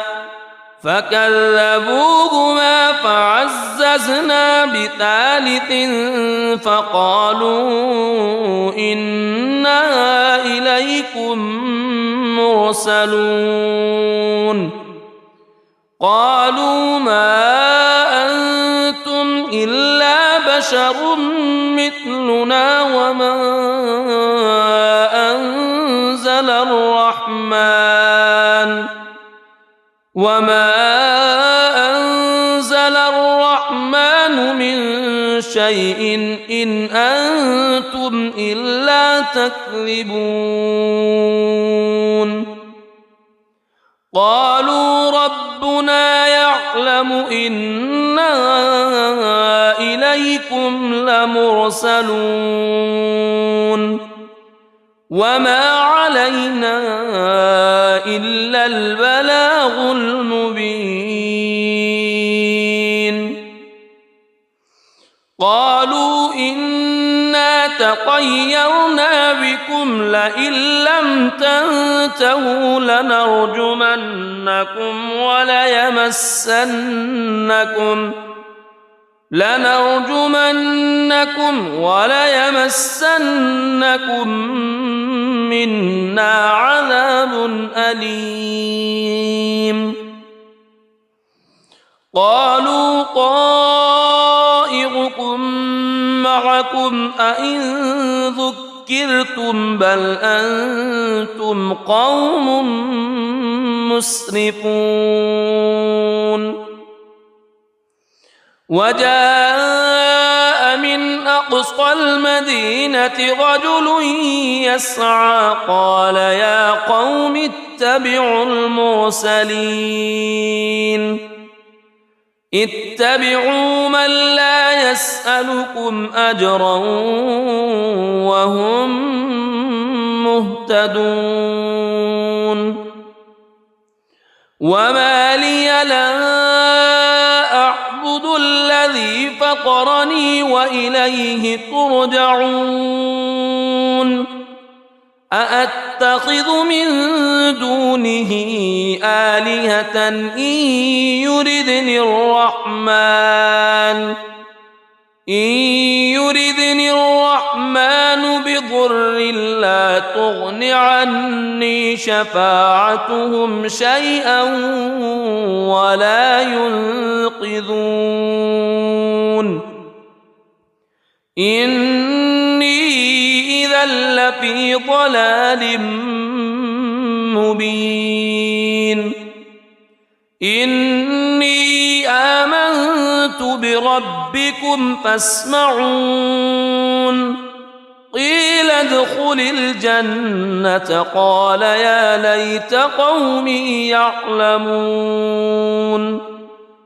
بثالث فقالوا إنا إليكم مرسلون قالوا ما أنتم إلا بشر مثلنا وما أنزل الرحمن من شيء إن أنتم إلا تكذبون قالوا ربنا يعلم إنا إليكم لمرسلون وما علينا إلا البلاغ المبين قالوا إنا تطيرنا بكم لئن لم تنتهوا لنرجمنكم وليمسنكم منا عذاب أليم قالوا طائركم معكم أئن ذكرتم بل أنتم قوم مسرفون وجاء من أقصى المدينة رجل يسعى قال يا قوم اتبعوا اتبعوا من لا يسألكم أجرا وهم مهتدون وما لي لا أعبد الذي فطرني وإليه ترجعون أأتخذ من دونه آلهة إن يردني الرحمن بضر لا تغن عني شفاعتهم شيئا ولا ينقذون إني إذا لفي ضلال مبين إني آمنت بربكم فاسمعون قيل ادخل الجنة قال يا ليت قومي يعلمون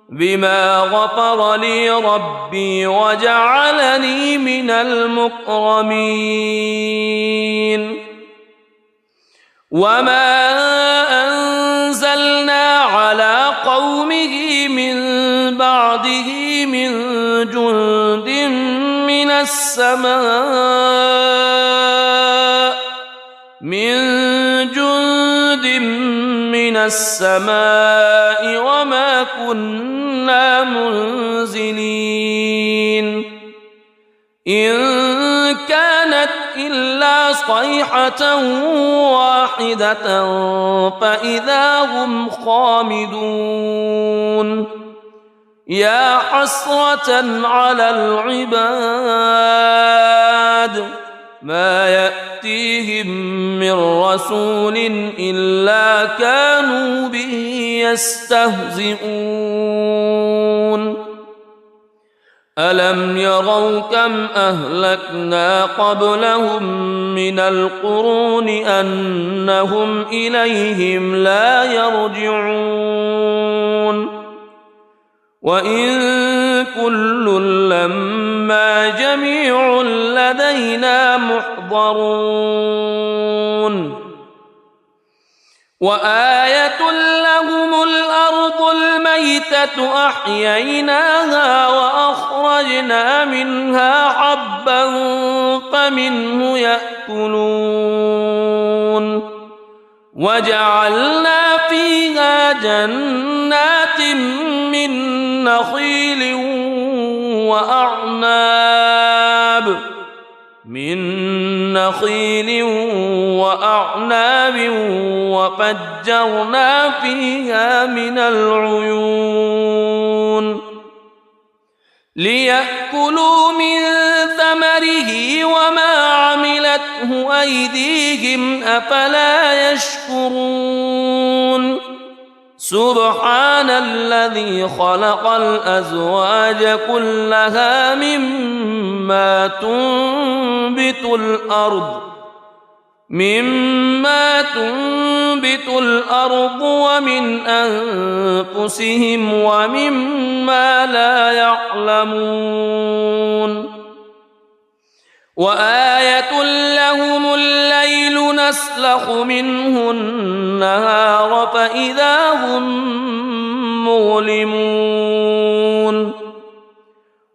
بما غفر لي ربي وجعلني من المكرمين وما أنزلنا على قومه من بعده من جند من السماء وما كنا منزلين إن كانت إلا صيحة واحدة فإذا هم خامدون يا حسرة على العباد ما يأتيهم من رسول إلا كانوا به يستهزئون ألم يروا كم أهلكنا قبلهم من القرون أنهم إليهم لا يرجعون وإن كل لما جميع لدينا محضرون وآية لهم الأرض الميتة أحييناها وأخرجنا منها حبا فمنه يأكلون وجعلنا فيها جنات من نخيل وأعناب وفجرنا فيها من العيون ليأكلوا من ثمره وما عملته أيديهم أفلا يشكرون سبحان الذي خلق الأزواج كلها مما تنبت الأرض ومن أنفسهم ومما لا يعلمون وآية لهم الليل نسلخ منه النهار فإذا هم مظلمون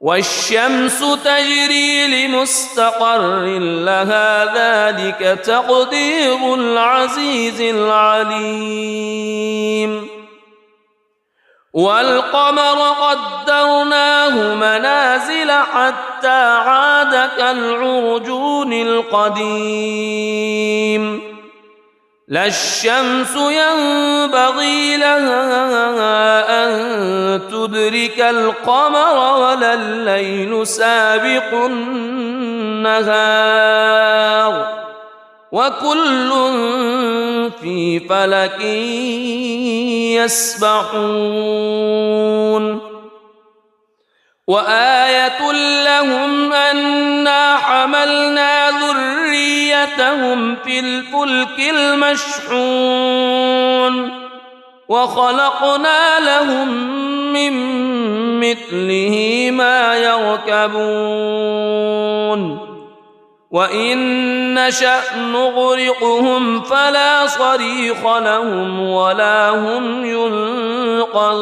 والشمس تجري لمستقر لها ذلك تقدير العزيز العليم والقمر قدرناه منازل حتى عاد كالعرجون القديم لا الشمس ينبغي لها أن تدرك القمر ولا الليل سابق النهار وكل في فلك يسبحون وآية لهم أنا حملنا ذريتهم في الفلك المشحون وخلقنا لهم من مثله ما يركبون وإن نشأ نغرقهم فلا صريخ لهم ولا هم ينقذون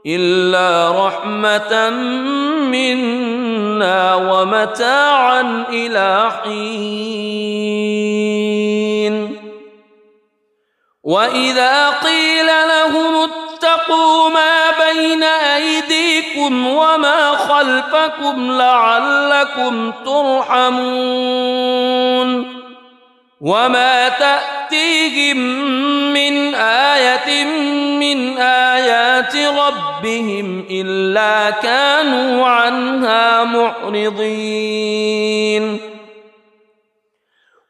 إلا رحمة منا ومتاعا إلى حين وإذا قيل لهم اتقوا ما بين أيديكم وما خلفكم لعلكم ترحمون وما تأتيهم من آية من آيات ربهم إلا كانوا عنها معرضين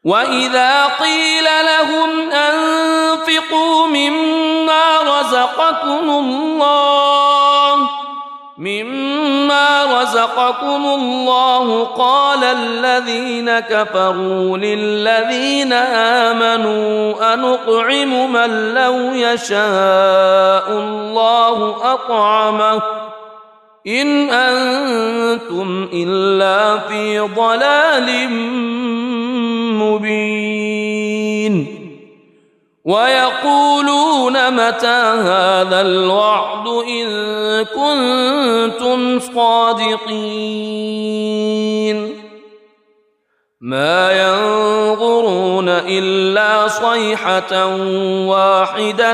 وإذا قيل لهم أنفقوا مما رزقكم الله قال الذين كفروا للذين آمنوا أنطعم من لو يشاء الله أطعمه إن أنتم إلا في ضلال مبين ويقولون متى هذا الوعد إن كنتم صادقين ما ينظرون إلا صيحة واحدة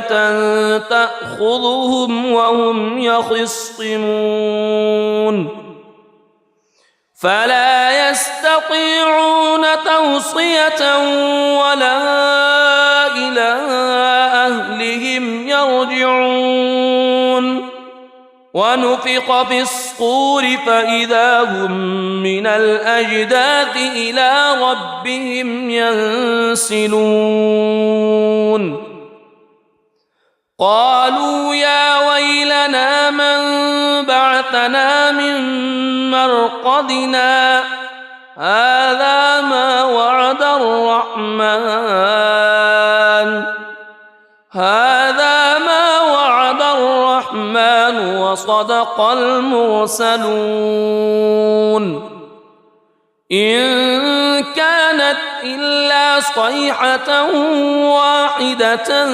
تأخذهم وهم يخصمون فلا يستطيعون توصية ولا إلى أهلهم يرجعون ونفخ في الصور فإذا هم من الأجداث إلى ربهم ينسلون قالوا يا ويلنا من بعثنا من مرقدنا هذا ما وعد الرحمن وصدق المرسلون إن كانت إلا صيحة واحدة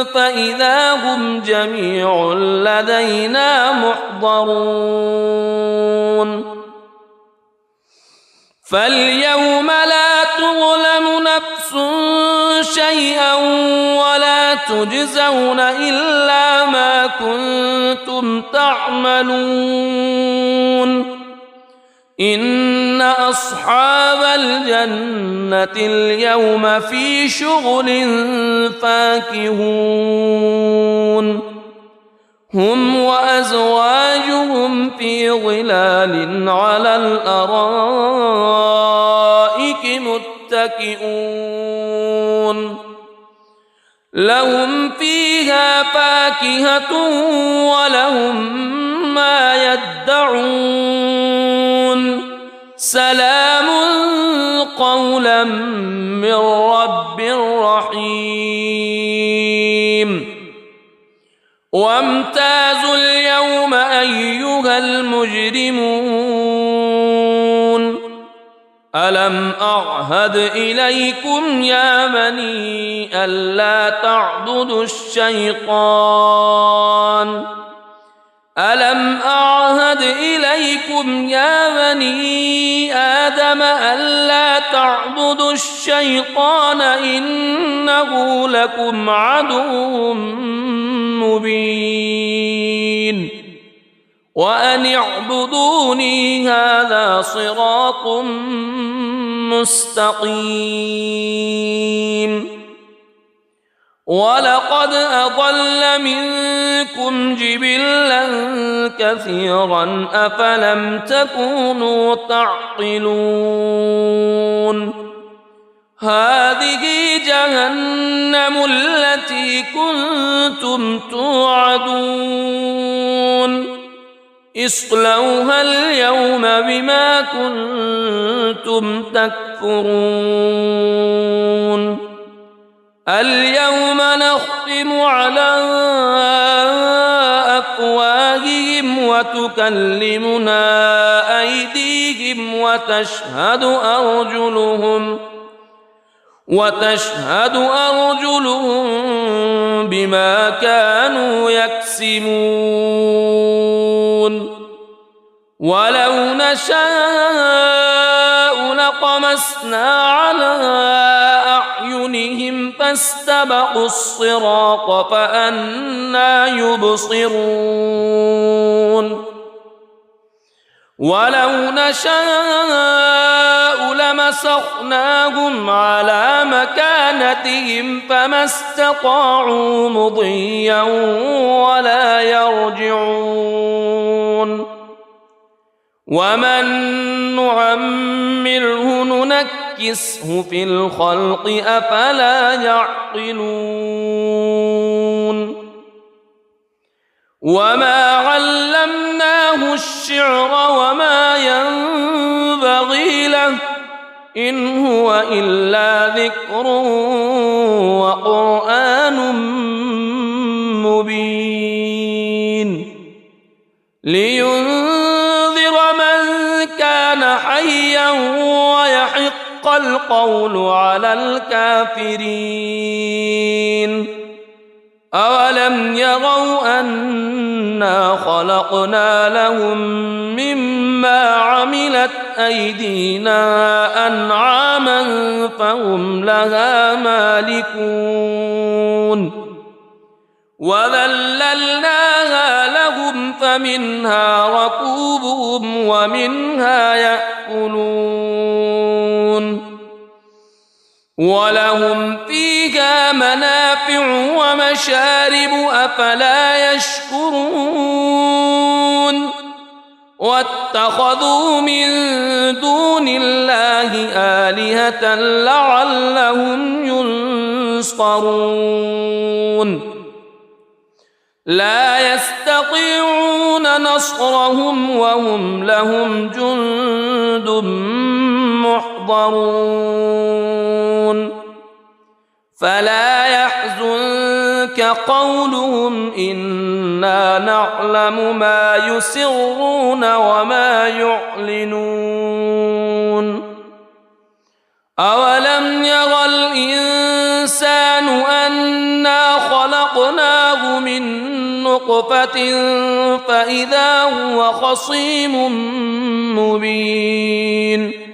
فإذا هم جميع لدينا محضرون فاليوم لا تظلم نفس شيئا ولا تجزون إلا ما كنتم تعملون إن أصحاب الجنة اليوم في شغل فاكهون هم وأزواجهم في ظلال على الأرائك متكئون لهم فيها فاكهة ولهم ما يدعون سلام قولا من رب رحيم وامتازوا اليوم أيها المجرمون ألم أعهد إليكم يا بني ألا تعبدوا الشيطان ألم أعهد إليكم يا بني آدم ألا تعبدوا الشيطان إنه لكم عدو مبين وأن اعبدوني هذا صراط مستقيم ولقد أضل منكم جبلا كثيرا أفلم تكونوا تعقلون هذه جهنم التي كنتم توعدون اصلوها اليوم بما كنتم تكفرون اليوم نختم على أفواههم وتكلمنا أيديهم وتشهد أرجلهم بما كانوا يكسبون ولو نشاء لطمسنا على أعينهم فاستبقوا الصراط فأنى يبصرون ولو نشاء لمسخناهم على مكانتهم فما استطاعوا مضيا ولا يرجعون ومن نعمره ننكسه في الخلق أفلا يعقلون وما علمناه الشعر وما ينبغي له إن هو إلا ذكر وقرآن مبين لينذر من كان حيا ويحق القول على الكافرين أولم يروا أنا خلقنا لهم مما عملت أيدينا أنعاما فهم لها مالكون وذللناها لهم فمنها ركوبهم ومنها يأكلون ولهم فيها منافع ومشارب أفلا يشكرون واتخذوا من دون الله آلهة لعلهم ينصرون لا يستطيعون نصرهم وهم لهم جند محضرون فلا يحزنك قولهم إنا نعلم ما يسرون وما يعلنون أولم ير الإنسان أنا خلقناه من نطفة فإذا هو خصيم مبين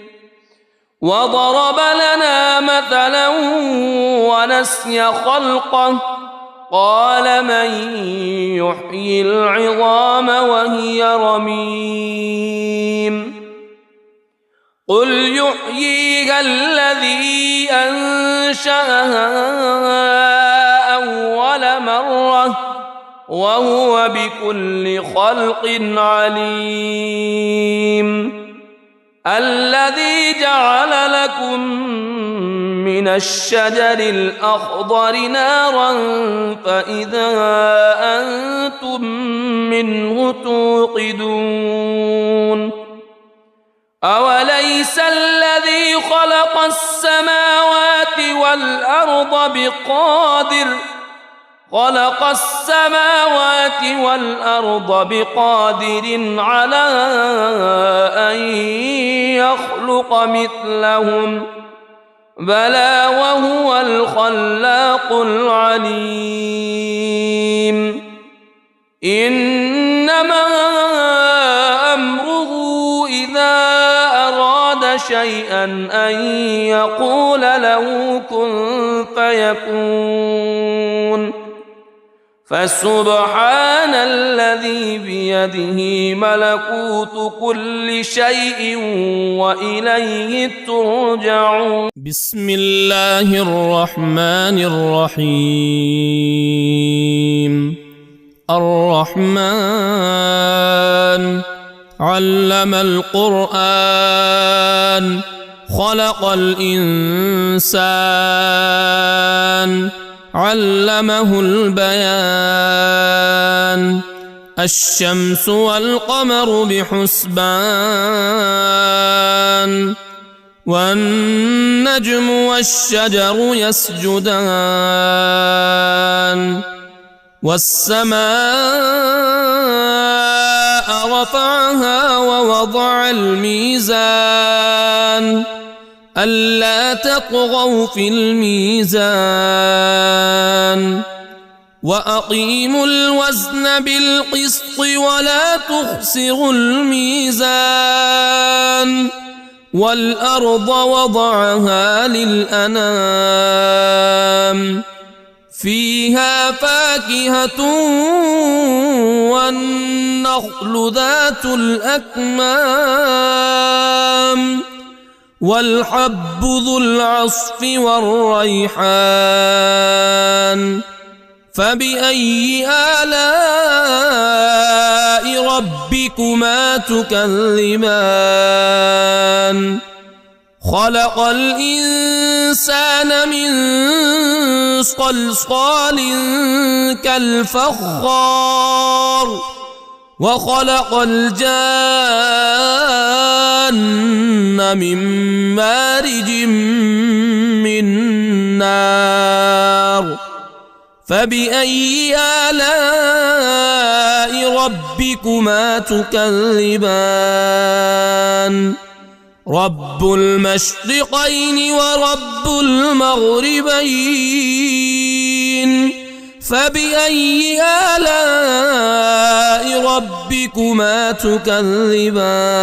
وضرب لنا مثلا ونسي خلقه قال من يحيي العظام وهي رميم قل يحييها الذي أنشأها أول مرة وهو بكل خلق عليم الذي جعل لكم من الشجر الأخضر نارا فإذا أنتم منه توقدون أوليس الذي خلق السماوات والأرض خلق السماوات والأرض بقادر على أن يخلق مثلهم بلى وهو الخلاق العليم إنما أمره إذا أراد شيئا أن يقول له كن فيكون فسبحان الذي بيده ملكوت كل شيء وإليه ترجعون. بسم الله الرحمن الرحيم. الرحمن علم القرآن خلق الإنسان علمه البيان الشمس والقمر بحسبان والنجم والشجر يسجدان والسماء رفعها ووضع الميزان ألا تطغوا في الميزان وأقيموا الوزن بالقسط ولا تخسروا الميزان والأرض وضعها للأنام فيها فاكهة والنخل ذات الأكمام والحب ذو العصف والريحان فبأي آلاء ربكما تكذبان خلق الإنسان من صلصال كالفخار وخلق الجان من مارج من نار فبأي آلاء ربكما تكذبان رب المشرقين ورب المغربين فبأي آلاء ربكما تكذبان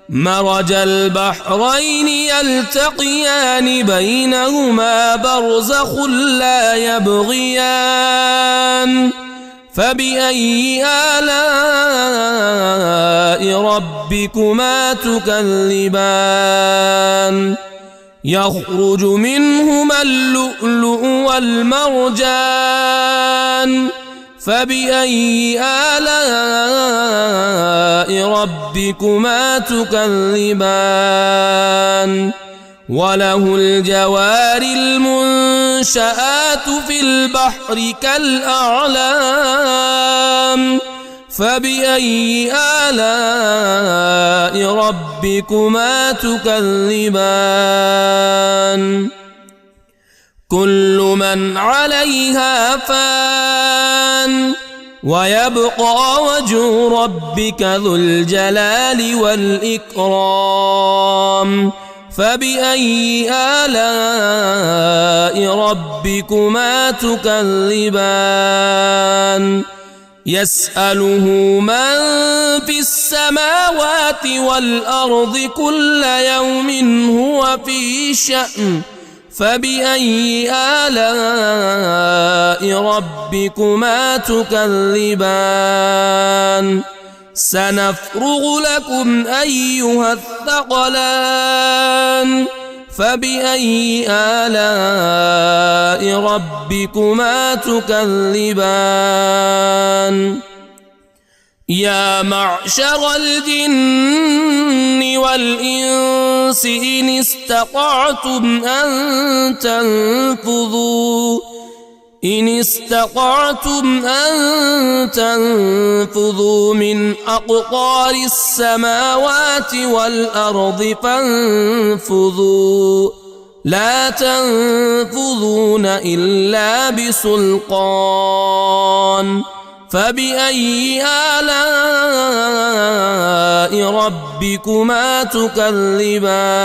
مرج البحرين يلتقيان بينهما برزخ لا يبغيان فبأي آلاء ربكما تكذبان يخرج منهما اللؤلؤ والمرجان فبأي آلاء ربكما تكذبان وله الجوار المنشآت في البحر كالأعلام فبأي آلاء ربكما تكذبان كل من عليها فان ويبقى وجه ربك ذو الجلال والإكرام فبأي آلاء ربكما تكذبان يسأله من في السماوات والأرض كل يوم هو في شأن فبأي آلاء ربكما تكذبان سنفرغ لكم أيها الثقلان فبأي آلاء ربكما تكذبان يا معشر الجن والإنس إن استطعتم أن تنفذوا من أقطار السماوات والأرض فانفذوا لا تنفذون إلا بسلطان فبأي آلاء ربكما تكذبان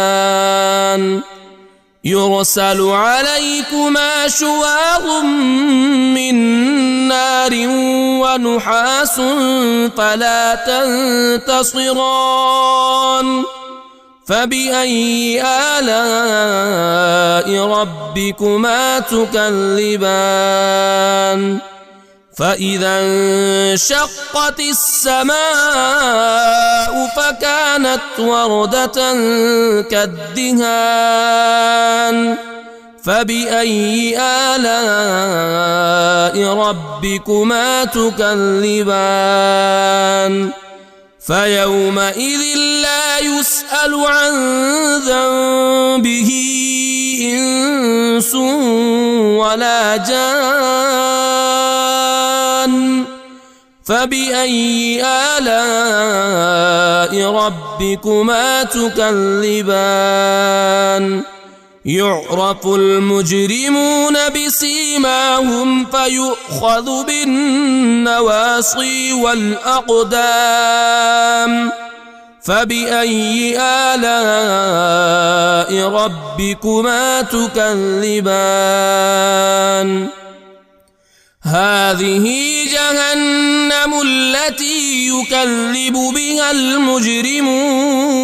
يرسل عليكما شواظ من نار ونحاس فلا تنتصران فبأي آلاء ربكما تكذبان فإذا انشقت السماء فكانت وردة كالدهان فبأي آلاء ربكما تكذبان فيومئذ لا يسأل عن ذنبه إنس ولا جان فبأي آلاء ربكما تكذبان يعرف المجرمون بسيماهم فيؤخذ بالنواصي والأقدام فبأي آلاء ربكما تكذبان هذه جهنم التي يكذب بها المجرمون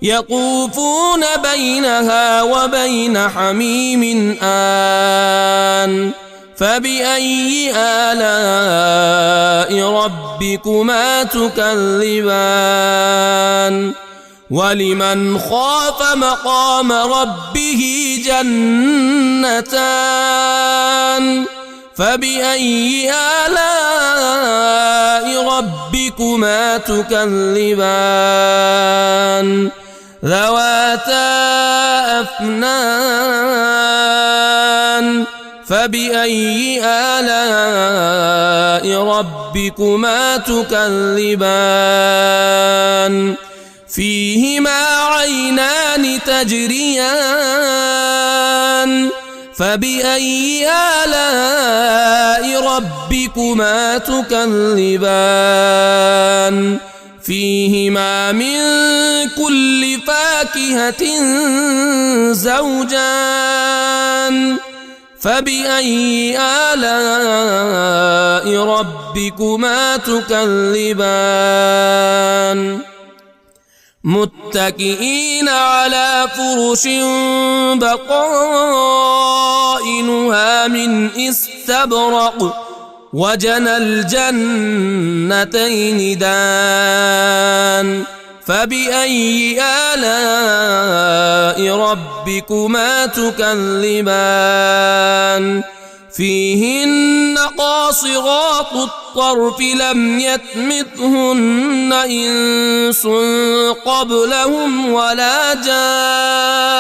يطوفون بينها وبين حميم آن فبأي آلاء ربكما تكذبان ولمن خاف مقام ربه جنتان فبأي آلاء ربكما تكذبان ذواتا أفنان فبأي آلاء ربكما تكذبان فيهما عينان تجريان فبأي آلاء ربكما تكذبان فيهما من كل فاكهة زوجان فبأي آلاء ربكما تكذبان متكئين على فرش بطائنها من استبرق وجنى الجنتين دان فبأي آلاء ربكما تكذبان فيهن قاصرات الطرف لم يطمثهن إنس قبلهم ولا جان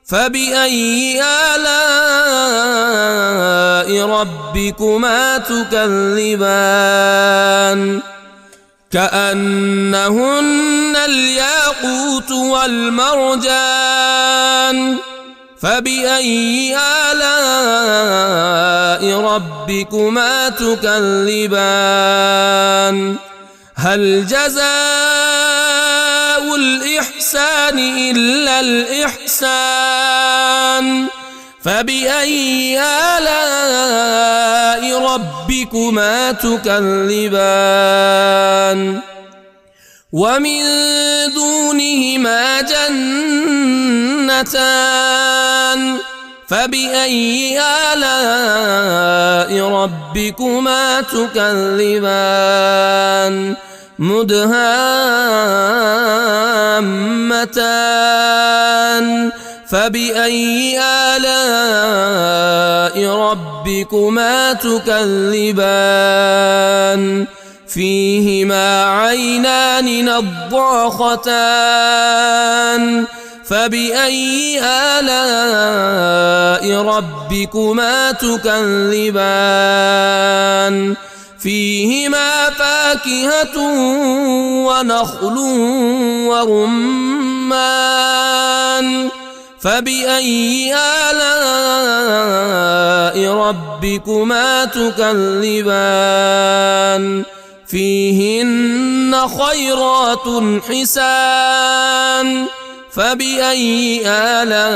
فبأي آلاء ربكما تكذبان كأنهن الياقوت والمرجان فبأي آلاء ربكما تكذبان هل جزاء الإحسان إلا الإحسان فبأي آلاء ربكما تكذبان ومن دونهما جنتان فبأي آلاء ربكما تكذبان مدهامتان فبأي آلاء ربكما تكذبان فيهما عينان نضاختان فبأي آلاء ربكما تكذبان فيهما فاكهة ونخل ورمان فبأي آلاء ربكما تكذبان فيهن خيرات حسان فبأي آلاء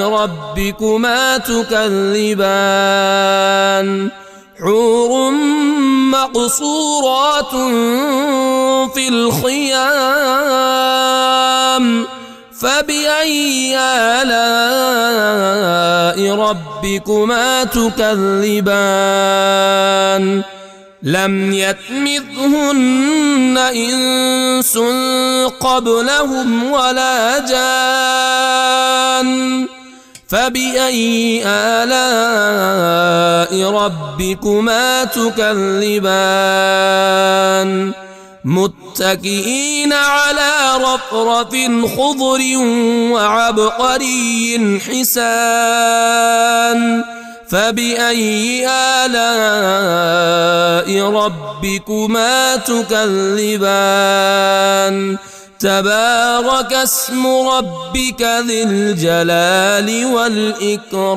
ربكما تكذبان حور مقصورات في الخيام فبأي آلاء ربكما تكذبان لم يطمثهن إنس قبلهم ولا جان فبأي آلاء ربكما تكذبان متكئين على رفرف خضر وعبقري حسان فبأي آلاء ربكما تكذبان تبارك اسم ربك ذي الجلال والإكرام.